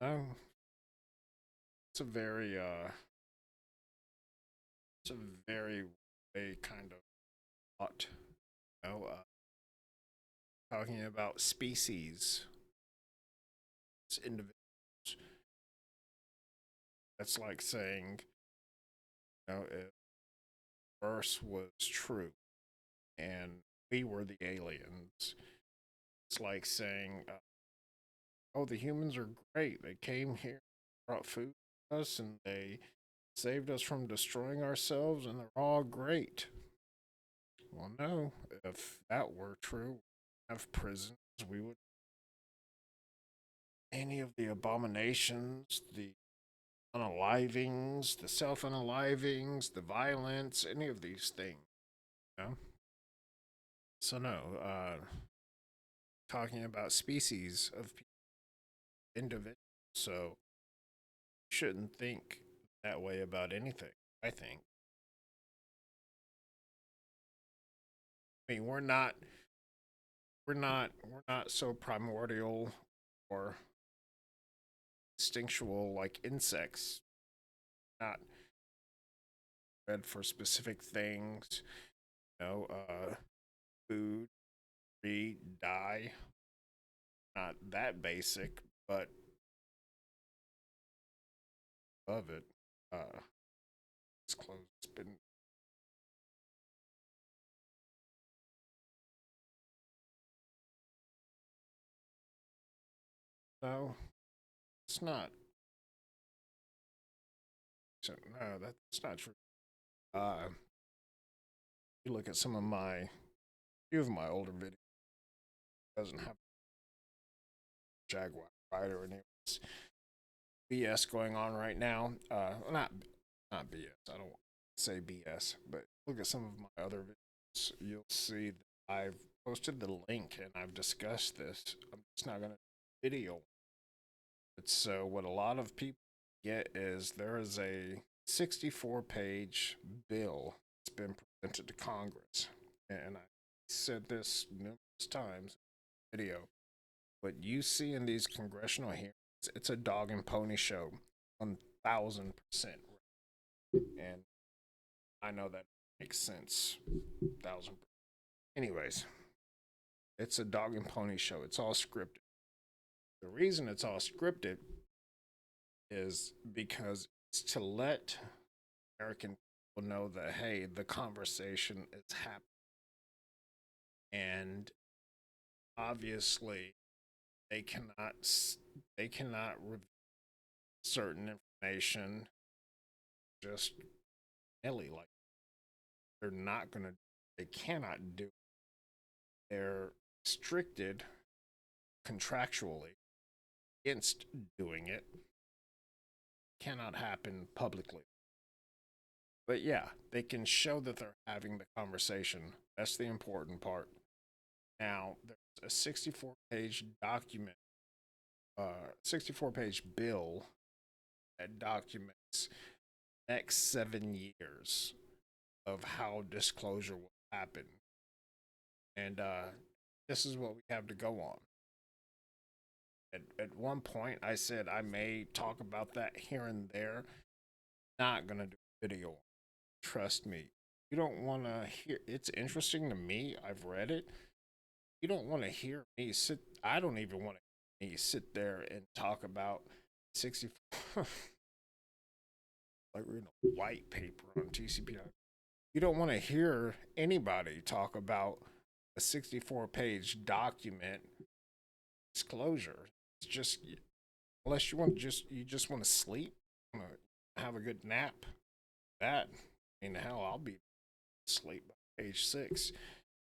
um it's a very it's a very way kind of thought. You know, talking about species, it's individuals. That's like saying, if verse was true and we were the aliens. It's like saying, oh, the humans are great. They came here, brought food to us, and they saved us from destroying ourselves, and they're all great. Well, no. If that were true, have prisons, we would. Any of the abominations, the unalivings, the self unalivings, the violence, any of these things. You know? So, no. Talking about species of individuals. So, you shouldn't think that way about anything, I think. I mean, we're not so primordial or instinctual like insects. Not bred for specific things, food, breed, die. Not that basic, but above it. It's close. It's been. No, it's not. So, no, that's not true. You look at few of my older videos. Doesn't have Jaguar rider and it's BS going on right now. Not BS. I don't say BS, but look at some of my other videos. You'll see that I've posted the link and I've discussed this. I'm just not gonna video. It's what a lot of people get is there is a 64-page bill that's been presented to Congress. And I said this numerous times in the video. What you see in these congressional hearings, it's a dog and pony show, 1,000%. And I know that makes sense, 1,000%. Anyways, it's a dog and pony show. It's all scripted. The reason it's all scripted is because it's to let American people know that, hey, the conversation is happening. And obviously, they cannot reveal certain information just nilly, like they're not gonna, they cannot do it. They're restricted contractually against doing it. Cannot happen publicly. But yeah, they can show that they're having the conversation. That's the important part. Now, there's a 64-page document, 64-page bill that documents the next 7 years of how disclosure will happen. And this is what we have to go on. At one point, I said I may talk about that here and there. Not going to do a video. Trust me. You don't want to hear. It's interesting to me. I've read it. You don't want to hear me sit. I don't even want to hear me sit there and talk about 64. Like reading a white paper on TCP. You don't want to hear anybody talk about a 64-page document disclosure. It's just, unless you want to you just want to sleep, want to have a good nap. That, I mean, hell, I'll be asleep by page 6.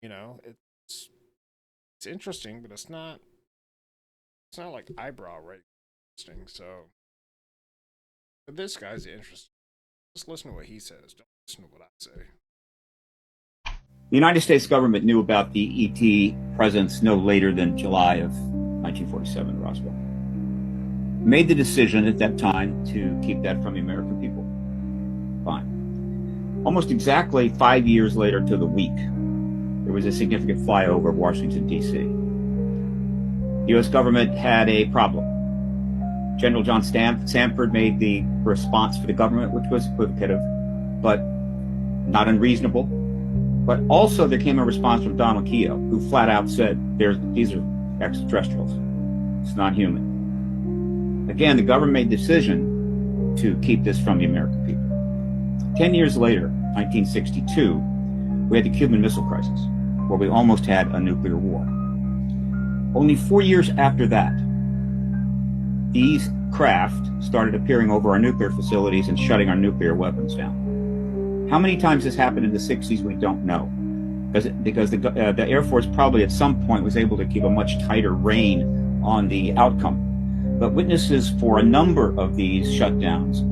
You know, it's interesting, but it's not like eyebrow raising interesting. So, but this guy's interesting. Just listen to what he says. Don't listen to what I say. The United States government knew about the ET presence no later than July of 1947 in Roswell. Made the decision at that time to keep that from the American people. Fine. Almost exactly 5 years later to the week, there was a significant flyover of Washington, D.C. The U.S. government had a problem. General John Sanford made the response for the government, which was equivocative, but not unreasonable. But also there came a response from Donald Keogh, who flat out said, these are extraterrestrials. It's not human. Again, the government made the decision to keep this from the American people. 10 years later, 1962, we had the Cuban Missile Crisis, where we almost had a nuclear war. Only 4 years after that, these craft started appearing over our nuclear facilities and shutting our nuclear weapons down. How many times this happened in the 60s, we don't know. Because the Air Force probably at some point was able to keep a much tighter rein on the outcome. But witnesses for a number of these shutdowns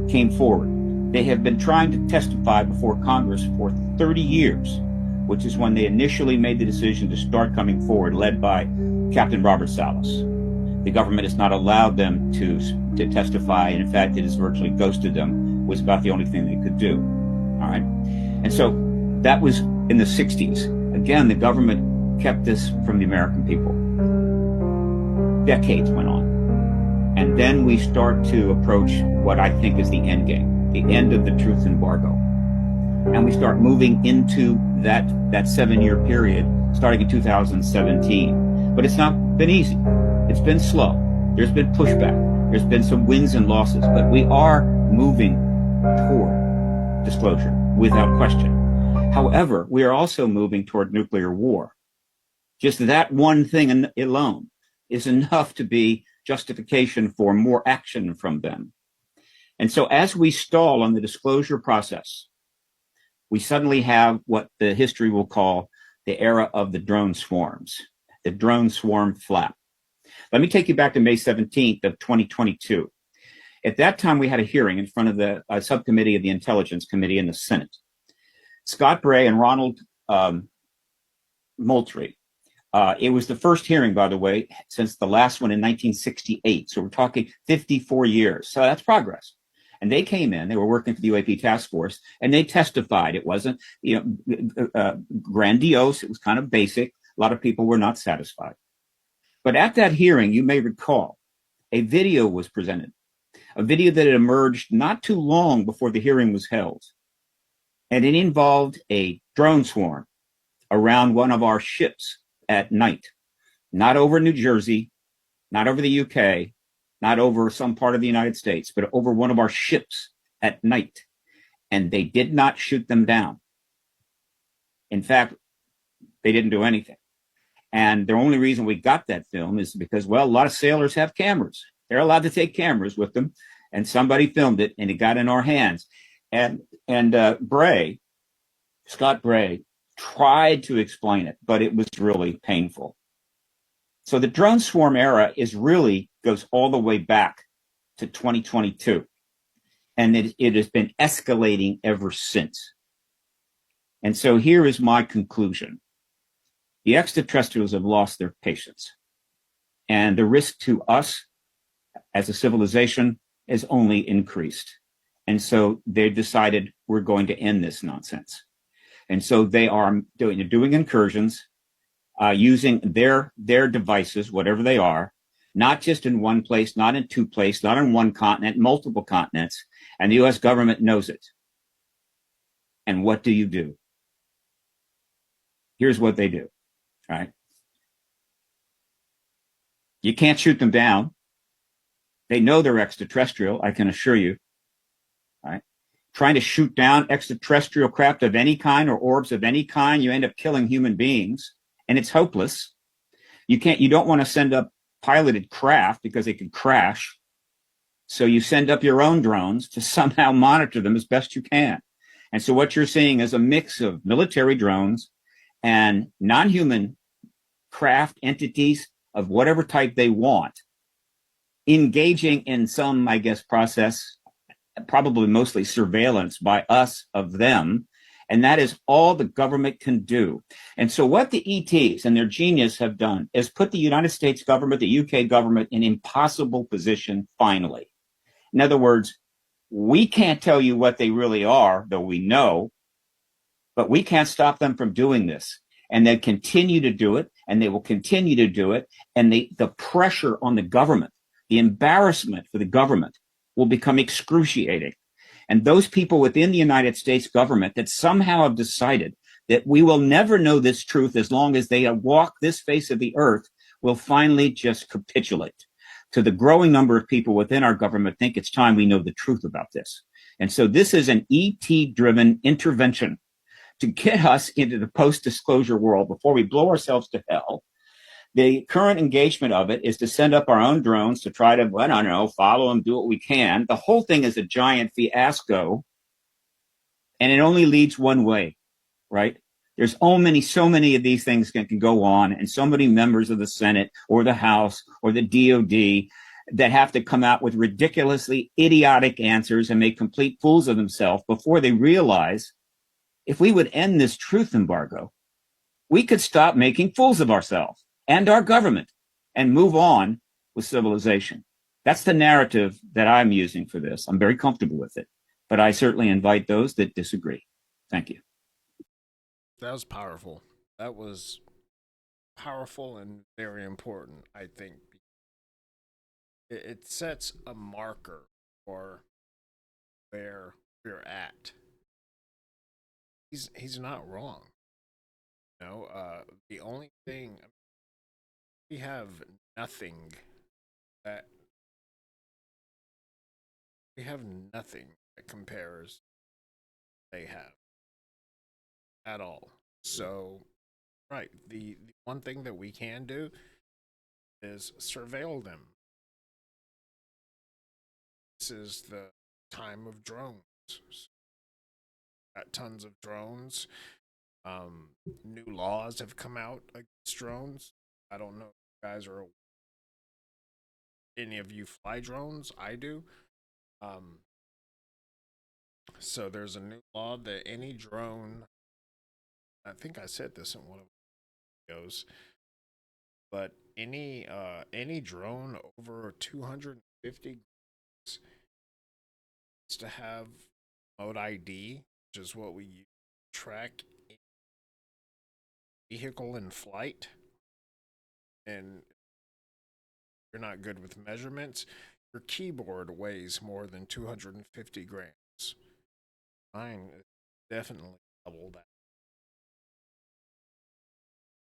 came forward. They have been trying to testify before Congress for 30 years, which is when they initially made the decision to start coming forward, led by Captain Robert Salas. The government has not allowed them to testify, and in fact, it has virtually ghosted them. It was about the only thing they could do. All right. And so that was in the 60s. Again, the government kept this from the American people. Decades went on. And then we start to approach what I think is the end game, the end of the truth embargo. And we start moving into that 7-year period, starting in 2017. But it's not been easy. It's been slow. There's been pushback. There's been some wins and losses, but we are moving toward disclosure without question. However, we are also moving toward nuclear war. Just that one thing alone is enough to be justification for more action from them. And so as we stall on the disclosure process, we suddenly have what the history will call the era of the drone swarms, the drone swarm flap. Let me take you back to May 17th of 2022. At that time, we had a hearing in front of the subcommittee of the Intelligence Committee in the Senate. Scott Bray and Ronald Moultrie It was the first hearing, by the way, since the last one in 1968. So we're talking 54 years. So that's progress. And they came in, they were working for the UAP task force, and they testified. It wasn't, grandiose. It was kind of basic. A lot of people were not satisfied. But at that hearing, you may recall, a video was presented, a video that had emerged not too long before the hearing was held. And it involved a drone swarm around one of our ships at night, not over New Jersey, not over the UK, not over some part of the United States, but over one of our ships at night. And they did not shoot them down. In fact, they didn't do anything. And the only reason we got that film is because, well, a lot of sailors have cameras. They're allowed to take cameras with them. And somebody filmed it and it got in our hands. And Scott Bray, tried to explain it, but it was really painful. So the drone swarm era goes all the way back to 2022. And it has been escalating ever since. And so here is my conclusion. The extraterrestrials have lost their patience. And the risk to us as a civilization has only increased. And so they decided we're going to end this nonsense. And so they are doing incursions, using their devices, whatever they are, not just in one place, not in two places, not on one continent, multiple continents. And the U.S. government knows it. And what do? Here's what they do, right? You can't shoot them down. They know they're extraterrestrial, I can assure you, right? Trying to shoot down extraterrestrial craft of any kind or orbs of any kind, you end up killing human beings, and it's hopeless. You don't want to send up piloted craft because they could crash. So you send up your own drones to somehow monitor them as best you can. And so what you're seeing is a mix of military drones and non-human craft entities of whatever type they want, engaging in some, I guess, process, probably mostly surveillance by us of them. And that is all the government can do. And so what the ETs and their genius have done is put the United States government, the UK government, in an impossible position finally. In other words, we can't tell you what they really are, though we know, but we can't stop them from doing this. And they continue to do it, and they will continue to do it. And the pressure on the government, the embarrassment for the government will become excruciating. And those people within the United States government that somehow have decided that we will never know this truth as long as they walk this face of the earth will finally just capitulate to the growing number of people within our government think it's time we know the truth about this. And so this is an ET-driven intervention to get us into the post-disclosure world before we blow ourselves to hell. The current engagement of it is to send up our own drones to try to, I don't know, follow them, do what we can. The whole thing is a giant fiasco, and it only leads one way, right? There's so many of these things can go on, and so many members of the Senate or the House or the DOD that have to come out with ridiculously idiotic answers and make complete fools of themselves before they realize if we would end this truth embargo, we could stop making fools of ourselves and our government and move on with civilization. That's the narrative that I'm using for this. I'm very comfortable with it, but I certainly invite those that disagree. Thank you. That was powerful. That was powerful and very important, I think. It sets a marker for where we're at. He's not wrong. The only thing we have nothing that compares they have at all. So, right, the one thing that we can do is surveil them. This is the time of drones. Got tons of drones. New laws have come out against drones. I don't know if you guys are any of you fly drones. I do. So there's a new law that any drone, I think I said this in one of the videos, but any drone over 250 needs to have mode ID, which is what we use to track a vehicle in flight. And if you're not good with measurements, your keyboard weighs more than 250 grams. Mine is definitely double that.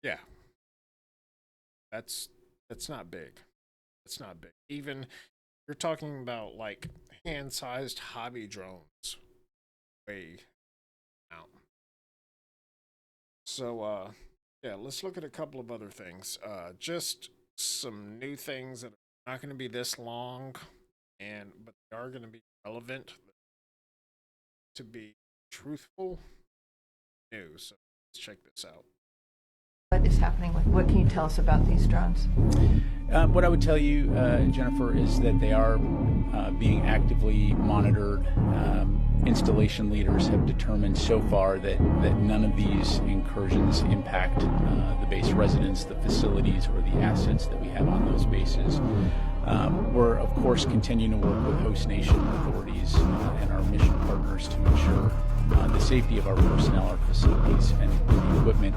Yeah, that's not big. It's not big. Even you're talking about like hand-sized hobby drones way out. So yeah, let's look at a couple of other things. Just some new things that are not going to be this long, but they are going to be relevant to be truthful news. So let's check this out. What is happening with? What can you tell us about these drones? What I would tell you, Jennifer, is that they are being actively monitored. Installation leaders have determined so far that none of these incursions impact the base residents, the facilities, or the assets that we have on those bases. We're, of course, continuing to work with host nation authorities and our mission partners to ensure the safety of our personnel, our facilities, and the equipment.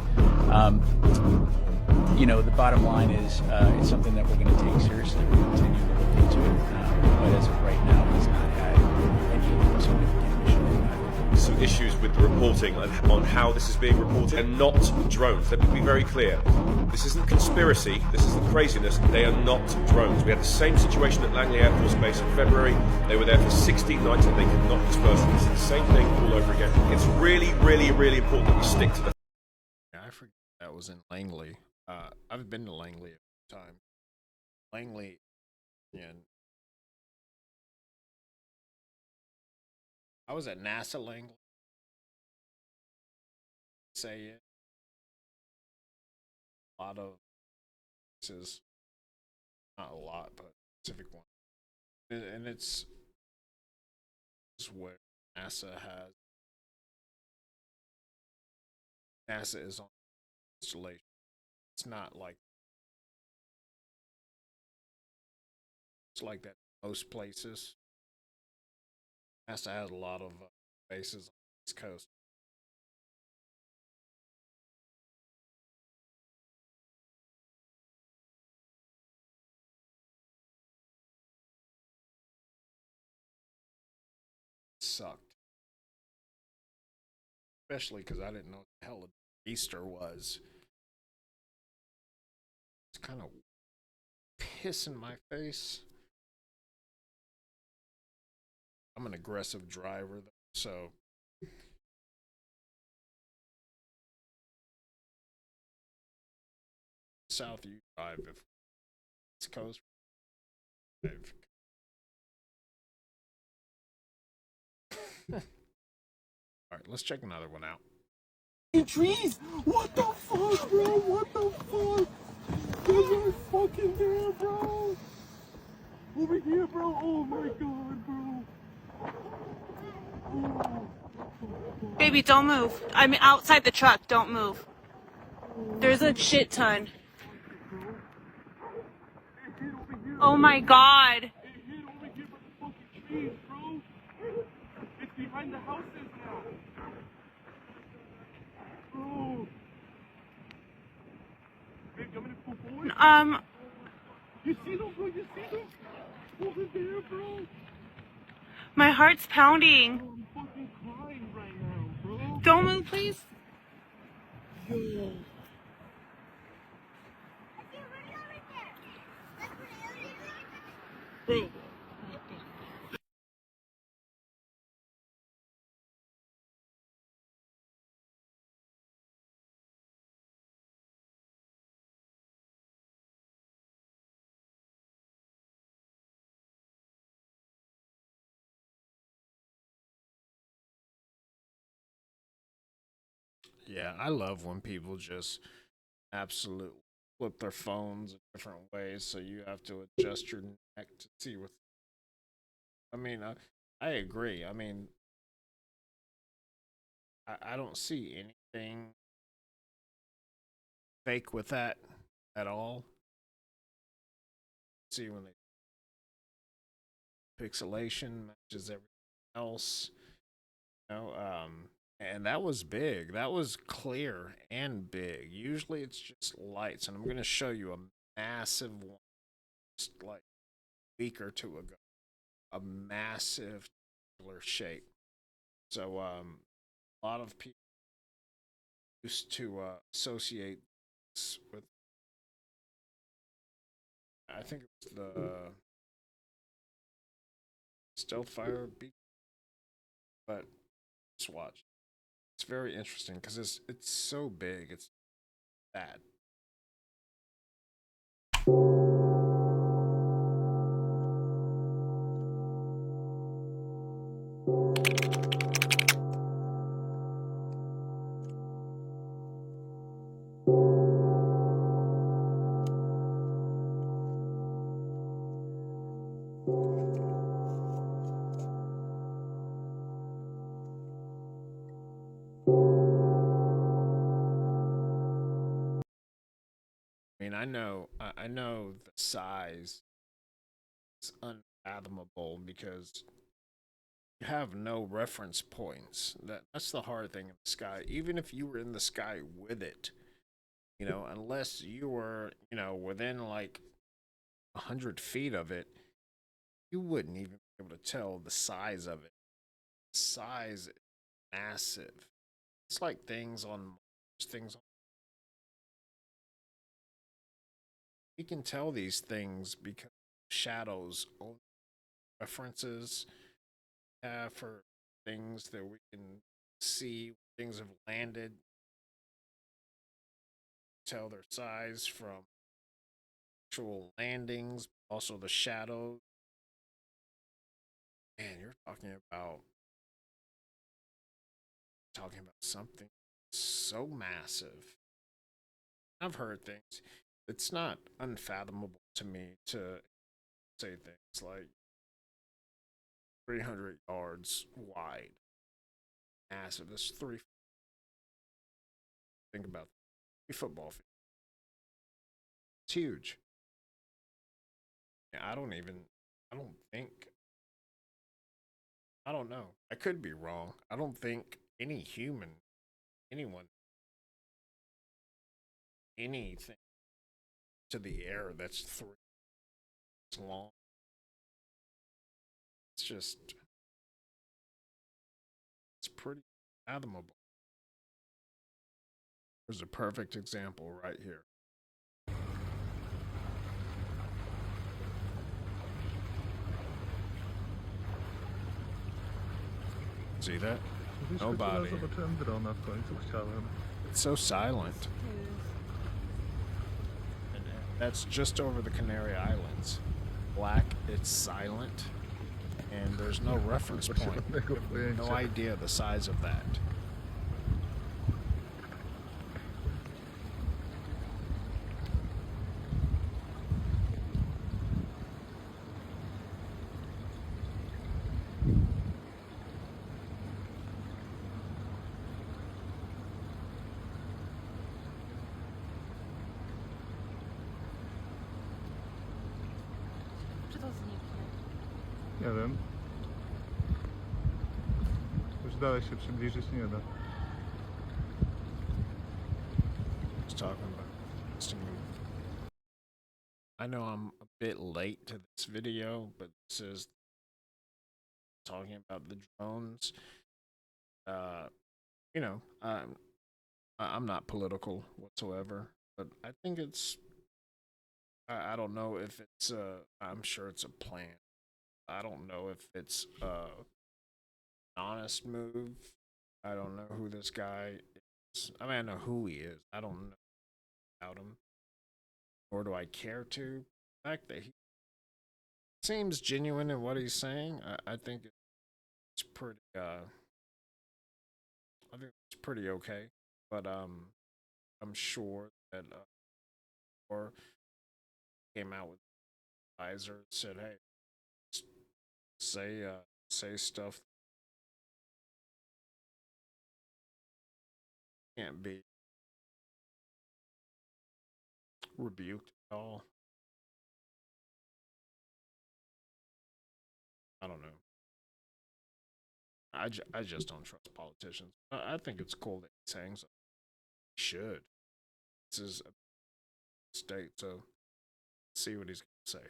The bottom line is it's something that we're going to take seriously. We're going to continue to look into it. But as of right now, he's not had any significant issues. Some issues with the reporting on how this is being reported, and not drones. Let me be very clear. This isn't conspiracy. This isn't craziness. They are not drones. We had the same situation at Langley Air Force Base in February. They were there for 16 nights and they could not disperse them. It's the same thing all over again. It's really, really, really important that we stick to the... Yeah, I forget that was in Langley. I've been to Langley a few times. Langley, and I was at NASA Langley. Say it. A lot of places, not a lot, but specific one, and it's where NASA is on installation. It's not like it's like that in most places. NASA has a lot of bases on the East Coast. Sucked, especially because I didn't know what the hell Easter was. It's kind of piss in my face. I'm an aggressive driver, though, so south you drive, if East Coast drive. All right, let's check another one out. Trees! What the fuck, bro? What the fuck? Those are fucking there, bro! Over here, bro! Oh my god, bro! Oh. Baby, don't move. I'm outside the truck. Don't move. There's a shit ton. Oh my god. It hit over here by the fucking trees, bro! It's behind the houses now! Bro! Babe, you want me to pull forward? You see them, bro? You see them? Over there, bro! My heart's pounding. Bro, I'm fucking crying right now, bro! Don't move, please. Yo! Bro! Yeah, I love when people just absolutely flip their phones in different ways, so you have to adjust your neck to see what. I mean, I agree. I mean, I don't see anything fake with that at all. See when they pixelation matches everything else. You know, and that was big. That was clear and big. Usually it's just lights, and I'm gonna show you a massive one just like a week or two ago. A massive shape. So a lot of people used to associate this with, I think it was the stealth fire beat, but just watch. It's very interesting because it's so big. It's bad. I mean, I know the size is unfathomable because you have no reference points. That's the hard thing in the sky. Even if you were in the sky with it, you know, unless you were, you know, within like 100 feet of it, you wouldn't even be able to tell the size of it. The size is massive. It's like things on Mars, things on. We can tell these things because shadows own references have for things that we can see. Things have landed. Tell their size from actual landings, also the shadows. Man, you're talking about something so massive. I've heard things. It's not unfathomable to me to say things like 300 yards wide. Massive. That's three. Think about that. Football field. It's huge. Yeah, I don't think, I don't know. I could be wrong. I don't think any human, anyone, anything to the air that's 3 long. It's just, it's pretty fathomable. There's a perfect example right here. See that? Nobody. It's so silent. And that's just over the Canary Islands. Black, it's silent. And there's no reference point. No idea the size of that. Czy to zniknie? Nie wiem. Już dalej się przybliżyć nie da. Just talking about I know I'm a bit late to this video, but this is talking about the drones. You know, I'm not political whatsoever, but I think I don't know if it's I'm sure it's a plan. I don't know if it's an honest move. I don't know who this guy is. I mean, I know who he is. I don't know about him, nor do I care to. The fact that he seems genuine in what he's saying, I think it's pretty. I think it's pretty okay. But I'm sure that or came out with an advisor said, "Hey, say say stuff can't be rebuked at all? I don't know. I just don't trust politicians. I think it's cool that he's saying so. He should. This is a state, so let's see what he's going to say.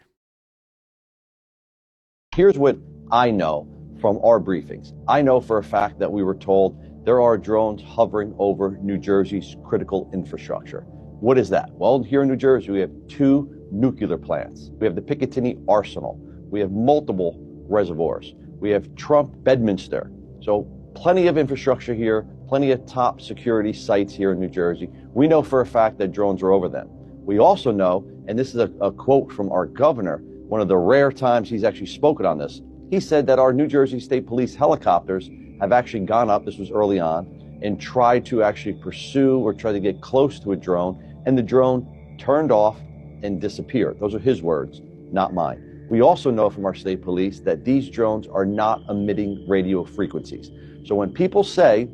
Here's what I know from our briefings. I know for a fact that we were told there are drones hovering over New Jersey's critical infrastructure. What is that? Well, here in New Jersey, we have 2 nuclear plants. We have the Picatinny Arsenal. We have multiple reservoirs. We have Trump Bedminster. So plenty of infrastructure here, plenty of top security sites here in New Jersey. We know for a fact that drones are over them. We also know, and this is a quote from our governor, one of the rare times he's actually spoken on this. He said that our New Jersey State Police helicopters have actually gone up, this was early on, and tried to actually pursue or try to get close to a drone, and the drone turned off and disappeared. Those are his words, not mine. We also know from our state police that these drones are not emitting radio frequencies. So when people say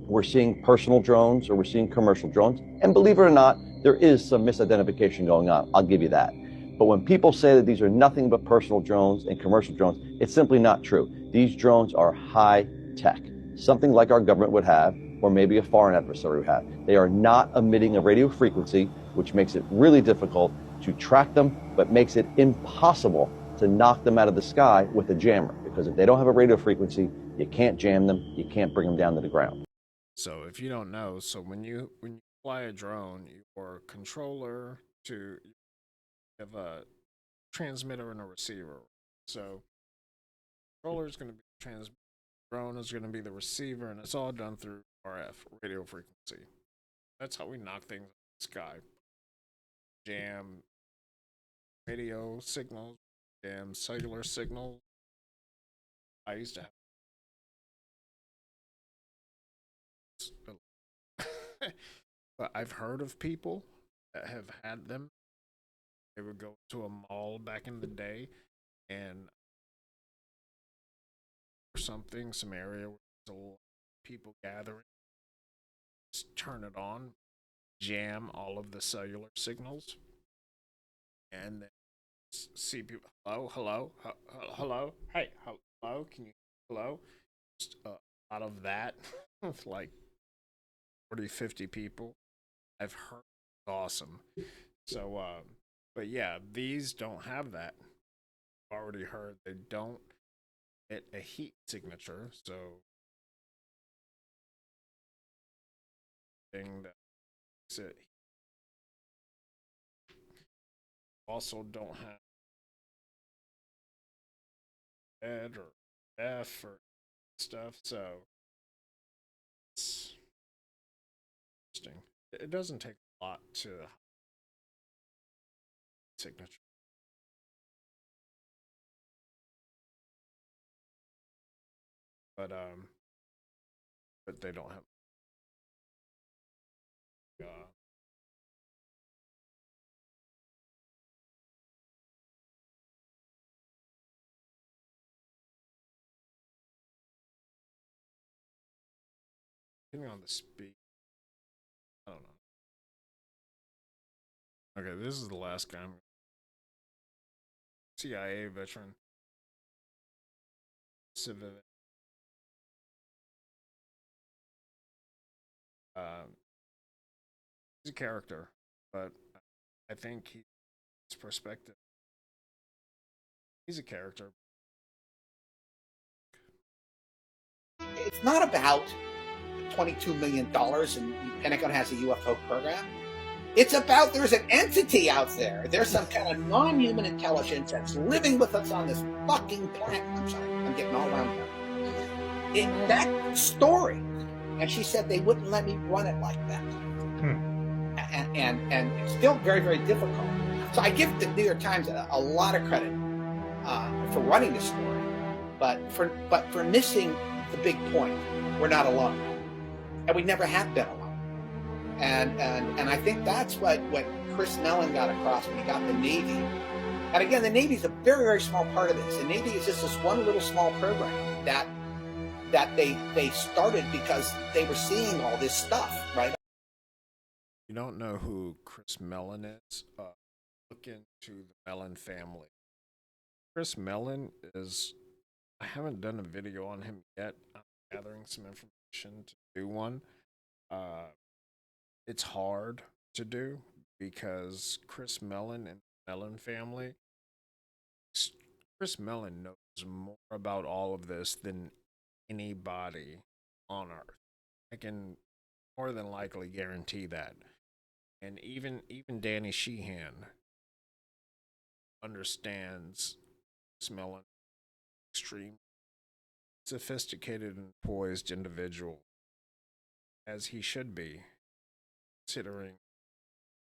we're seeing personal drones or we're seeing commercial drones, and believe it or not, there is some misidentification going on, I'll give you that. But when people say that these are nothing but personal drones and commercial drones, it's simply not true. These drones are high tech, something like our government would have, or maybe a foreign adversary would have. They are not emitting a radio frequency, which makes it really difficult to track them, but makes it impossible to knock them out of the sky with a jammer. Because if they don't have a radio frequency, you can't jam them, you can't bring them down to the ground. So if you don't know, so when you fly a drone, your controller to have a transmitter and a receiver. So controller is going to be the transmitter, drone is going to be the receiver, and it's all done through RF, radio frequency. That's how we knock things out of the sky. Jam radio signals, jam cellular signals. I used to have but I've heard of people that have had them. They would go to a mall back in the day and or something, some area where there's a lot of people gathering, just turn it on, jam all of the cellular signals, and then see people, hello, hey, hello, can you, hello? Just out of that, with like 40, 50 people, I've heard it's awesome. So, but yeah, these don't have that. I've already heard they don't get a heat signature, so thing that makes it also don't have ed or F or stuff, so it's interesting. It doesn't take a lot to signature. But they don't have depending on the speed. I don't know. Okay, this is the last guy. CIA veteran. Civil. He's a character, but I think his perspective. He's a character. It's not about $22 million and the Pentagon has a UFO program. It's about there's an entity out there. There's some kind of non-human intelligence that's living with us on this fucking planet. I'm sorry, I'm getting all around here. That story. And she said they wouldn't let me run it like that. And it's still very, very difficult. So I give the New York Times a lot of credit for running this story, but for missing the big point. We're not alone, and we never have been alone. And I think that's what Chris Mellon got across when he got the Navy. And again, the Navy is a very, very small part of this. The Navy is just this one little small program that they started because they were seeing all this stuff, right? you don't know who Chris Mellon is, look into the Mellon family. Chris Mellon is, I haven't done a video on him yet. I'm gathering some information to do one. It's hard to do because Chris Mellon and the Mellon family, Chris Mellon knows more about all of this than anybody on earth. I can more than likely guarantee that. And even Danny Sheehan understands Chris Mellon, extreme sophisticated and poised individual, as he should be, considering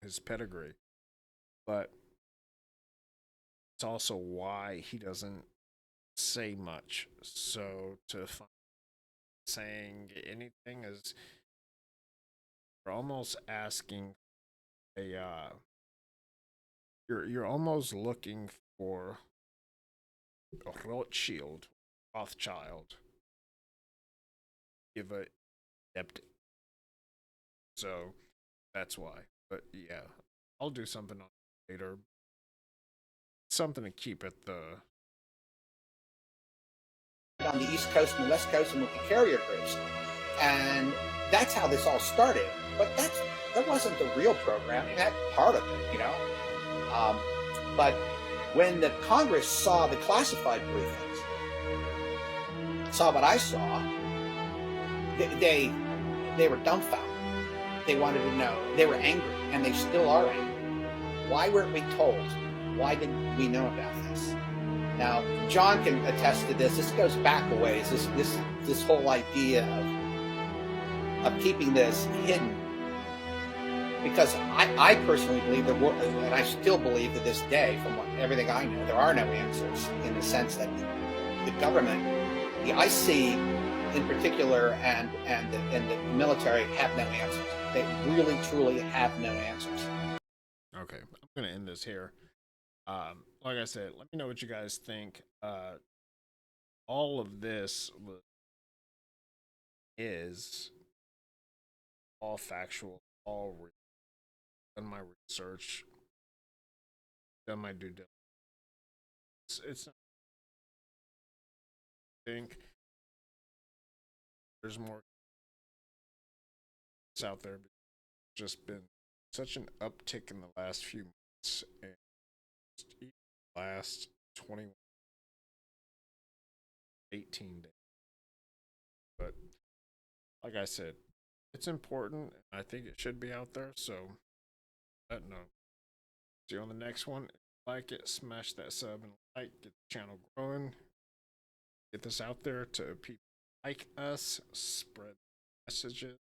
his pedigree. But it's also why he doesn't say much. So to find saying anything is, you're almost asking a you're almost looking for a Rothschild, give a depth. So that's why. But yeah, I'll do something on it later. Something to keep at the on the East Coast and the West Coast and with the carrier groups. And that's how this all started. But that wasn't the real program. That part of it, you know. But when the Congress saw the classified briefings, saw what I saw, they were dumbfounded. They wanted to know. They were angry, and they still are angry. Why weren't we told? Why didn't we know about this? Now, John can attest to this. This goes back a ways. This whole idea of keeping this hidden, because I personally believe that, and I still believe to this day, from everything I know, there are no answers in the sense that the government, the IC in particular, and the military have no answers. They really, truly have no answers. Okay, I'm gonna end this here. Like I said, let me know what you guys think. All of this is all factual, all real. Done my research, done my due diligence. It's not, I think there's more out there. Just been such an uptick in the last few months, and last 21, 18 days. But like I said, it's important, and I think it should be out there. So, no. See you on the next one. Like it, smash that sub and like, get the channel growing, get this out there to people like us, spread messages.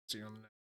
See you on the next.